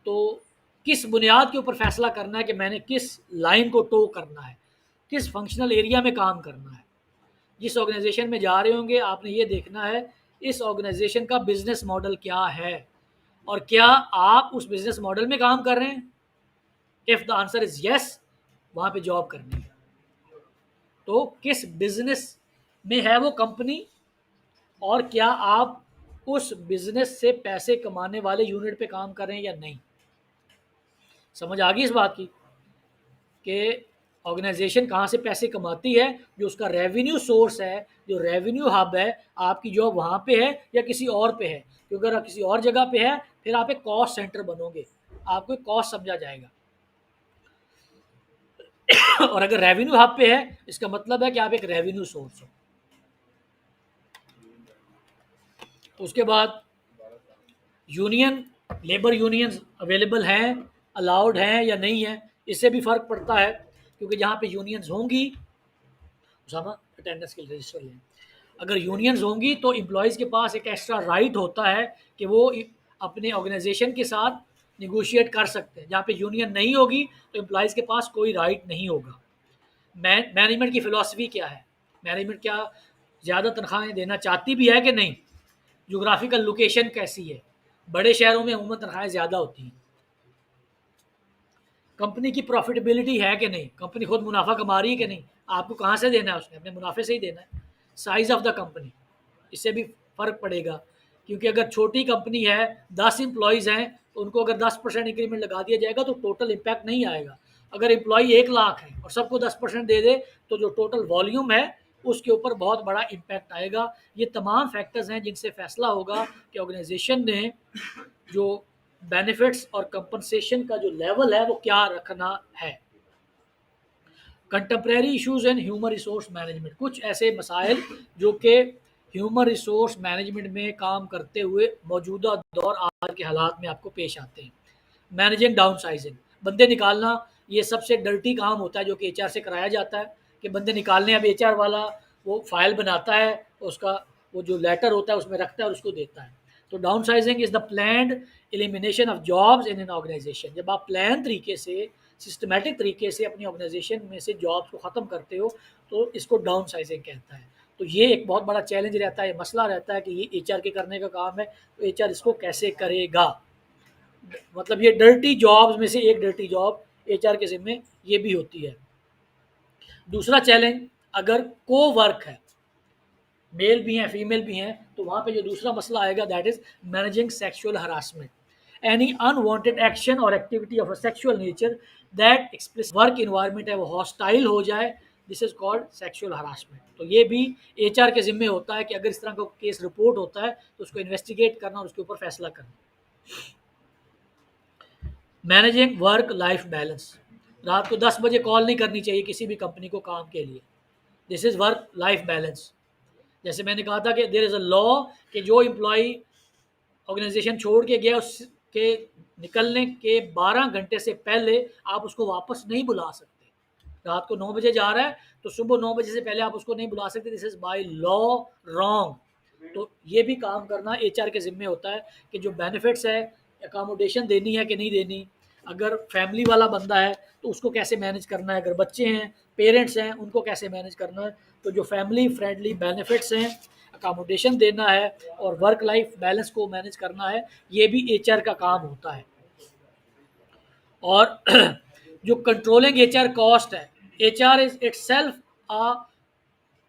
तो किस बुनियाद के ऊपर फैसला करना है कि मैंने किस लाइन को टो करना है, किस फंक्शनल एरिया में काम करना है। जिस ऑर्गेनाइजेशन में जा रहे होंगे आपने ये देखना है इस ऑर्गेनाइजेशन का बिजनेस मॉडल क्या है और क्या आप उस बिजनेस मॉडल में काम कर रहे हैं। If the answer is yes, वहाँ पे जॉब करनी है। तो किस बिजनेस में है वो कंपनी, और क्या आप उस बिजनेस से पैसे कमाने वाले यूनिट पे काम कर रहे हैं या नहीं। समझ आ गई इस बात की कि ऑर्गेनाइजेशन कहाँ से पैसे कमाती है, जो उसका रेवेन्यू सोर्स है, जो रेवेन्यू हब है, आपकी जॉब वहाँ पे है या किसी और पे है। क्योंकि अगर आप किसी और जगह पे है फिर आप एक कॉस्ट सेंटर बनोगे, आपको एक कॉस्ट समझा जाएगा। और अगर रेवेन्यू हब पे है इसका मतलब है कि आप एक रेवेन्यू सोर्स हो। उसके बाद यूनियन, लेबर यूनियंस अवेलेबल हैं, अलाउड हैं या नहीं है, इससे भी फ़र्क पड़ता है। क्योंकि जहाँ पे यूनियंस होंगी, उसामा अटेंडेंस के रजिस्टर लें, अगर यूनियंस होंगी तो एम्प्लॉयज़ के पास एक एक्स्ट्रा राइट होता है कि वो अपने ऑर्गेनाइजेशन के साथ निगोशिएट कर सकते हैं। जहाँ पे यूनियन नहीं होगी तो एम्प्लॉयज़ के पास कोई राइट नहीं होगा। मैनेजमेंट की फ़िलॉसफी क्या है, मैनेजमेंट क्या ज़्यादा तनख्वाहें देना चाहती भी है कि नहीं, जोग्राफिकल लोकेशन कैसी है। बड़े शहरों में अमूमन तनख्वाहें ज़्यादा होती हैं। कंपनी की प्रॉफिटेबिलिटी है कि नहीं, कंपनी खुद मुनाफा कमा रही है कि नहीं, आपको कहाँ से देना है, उसने अपने मुनाफे से ही देना है। साइज़ ऑफ द कंपनी, इससे भी फ़र्क पड़ेगा। क्योंकि अगर छोटी कंपनी है, 10 एम्प्लॉयज़ हैं, तो उनको अगर 10% इंक्रीमेंट लगा दिया जाएगा तो टोटल इम्पैक्ट नहीं आएगा। अगर एम्प्लॉय 1 लाख है और सबको 10% दे दे तो जो टोटल वॉल्यूम है उसके ऊपर बहुत बड़ा इम्पैक्ट आएगा। ये तमाम फैक्टर्स हैं जिनसे फैसला होगा कि ऑर्गेनाइजेशन ने जो बेनिफिट्स और कंपनसेशन का जो लेवल है वो क्या रखना है। Contemporary issues and human resource management, कुछ ऐसे मसाइल जो कि ह्यूमन रिसोर्स मैनेजमेंट में काम करते हुए मौजूदा दौर आज के हालात में आपको पेश आते हैं। मैनेजिंग डाउन साइजिंग, बंदे निकालना, ये सबसे डर्टी काम होता है जो कि एचआर से कराया जाता है कि बंदे निकालने। अब एचआर वाला वो फाइल बनाता है, उसका वो जो लेटर होता है उसमें रखता है और उसको देता है। तो downsizing is the planned elimination of jobs in an organisation. जब आप प्लान तरीके से, सिस्टमेटिक तरीके से अपनी ऑर्गेनाइजेशन में से जॉब्स को ख़त्म करते हो तो इसको डाउन साइजिंग कहता है। तो ये एक बहुत बड़ा चैलेंज रहता है, मसला रहता है कि ये एचआर के करने का काम है, तो एचआर इसको कैसे करेगा। मतलब ये डर्टी जॉब्स में से एक डर्टी जॉब एचआर के ज़िम्मे ये भी होती है। दूसरा चैलेंज, अगर को वर्क है, मेल भी हैं फीमेल भी हैं, तो वहाँ पे जो दूसरा मसला आएगा that is managing sexual harassment. Any unwanted action और activity of a sexual nature that express work environment है वो हॉस्टाइल हो जाए, this is called sexual harassment. तो ये भी एचआर के ज़िम्मे होता है कि अगर इस तरह का केस रिपोर्ट होता है तो उसको इन्वेस्टिगेट करना और उसके ऊपर फैसला करना। मैनेजिंग वर्क लाइफ बैलेंस, रात को 10 बजे कॉल नहीं करनी चाहिए किसी भी कंपनी को काम के लिए, this is work life balance. जैसे मैंने कहा था कि देयर इज़ अ लॉ कि जो एम्प्लॉई ऑर्गेनाइजेशन छोड़ के गया उसके निकलने के 12 घंटे से पहले आप उसको वापस नहीं बुला सकते। रात को 9 बजे जा रहा है तो सुबह 9 बजे से पहले आप उसको नहीं बुला सकते, this is by law wrong. तो ये भी काम करना एचआर के ज़िम्मे होता है कि जो बेनिफिट्स है, अकोमोडेशन देनी है कि नहीं देनी, अगर फैमिली वाला बंदा है तो उसको कैसे मैनेज करना है, अगर बच्चे हैं, पेरेंट्स हैं, उनको कैसे मैनेज करना है। तो जो फैमिली फ्रेंडली बेनिफिट्स हैं, अकोमोडेशन देना है और वर्क लाइफ बैलेंस को मैनेज करना है, ये भी एचआर का काम होता है। और जो कंट्रोलिंग एचआर कॉस्ट है, HR is itself a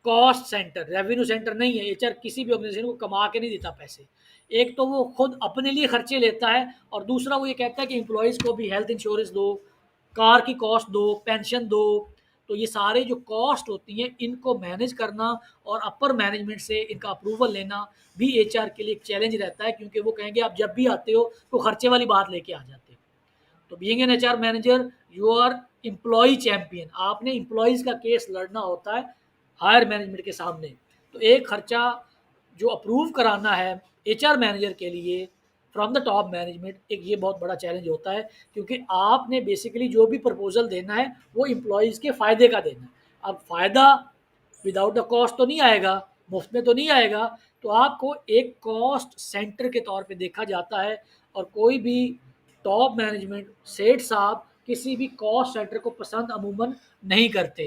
cost centre, revenue centre नहीं है। एचआर किसी भी ऑर्गेनाइजेशन को कमा के नहीं देता पैसे। एक तो वो खुद अपने लिए खर्चे लेता है और दूसरा वो ये कहता है कि एम्प्लॉयज़ को भी हेल्थ इंश्योरेंस दो, कार की कॉस्ट दो, पेंशन दो। तो ये सारे जो कॉस्ट होती हैं इनको मैनेज करना और अपर मैनेजमेंट से इनका अप्रूवल लेना भी एचआर के लिए एक चैलेंज रहता है, क्योंकि वो कहेंगे आप जब भी आते हो तो खर्चे वाली बात लेके आ जाते हो। तो being an HR manager you are employee champion, आपने एम्प्लॉयज़ का केस लड़ना होता है हायर मैनेजमेंट के सामने। तो एक खर्चा जो अप्रूव कराना है एचआर मैनेजर के लिए फ्रॉम द टॉप मैनेजमेंट, एक ये बहुत बड़ा चैलेंज होता है, क्योंकि आपने बेसिकली जो भी प्रपोजल देना है वो एम्प्लॉयज़ के फ़ायदे का देना है। अब फ़ायदा विदाउट द कॉस्ट तो नहीं आएगा, मुफ्त में तो नहीं आएगा। तो आपको एक कॉस्ट सेंटर के तौर पे देखा जाता है और कोई भी टॉप मैनेजमेंट सेठ साहब किसी भी कॉस्ट सेंटर को पसंद अमूमन नहीं करते।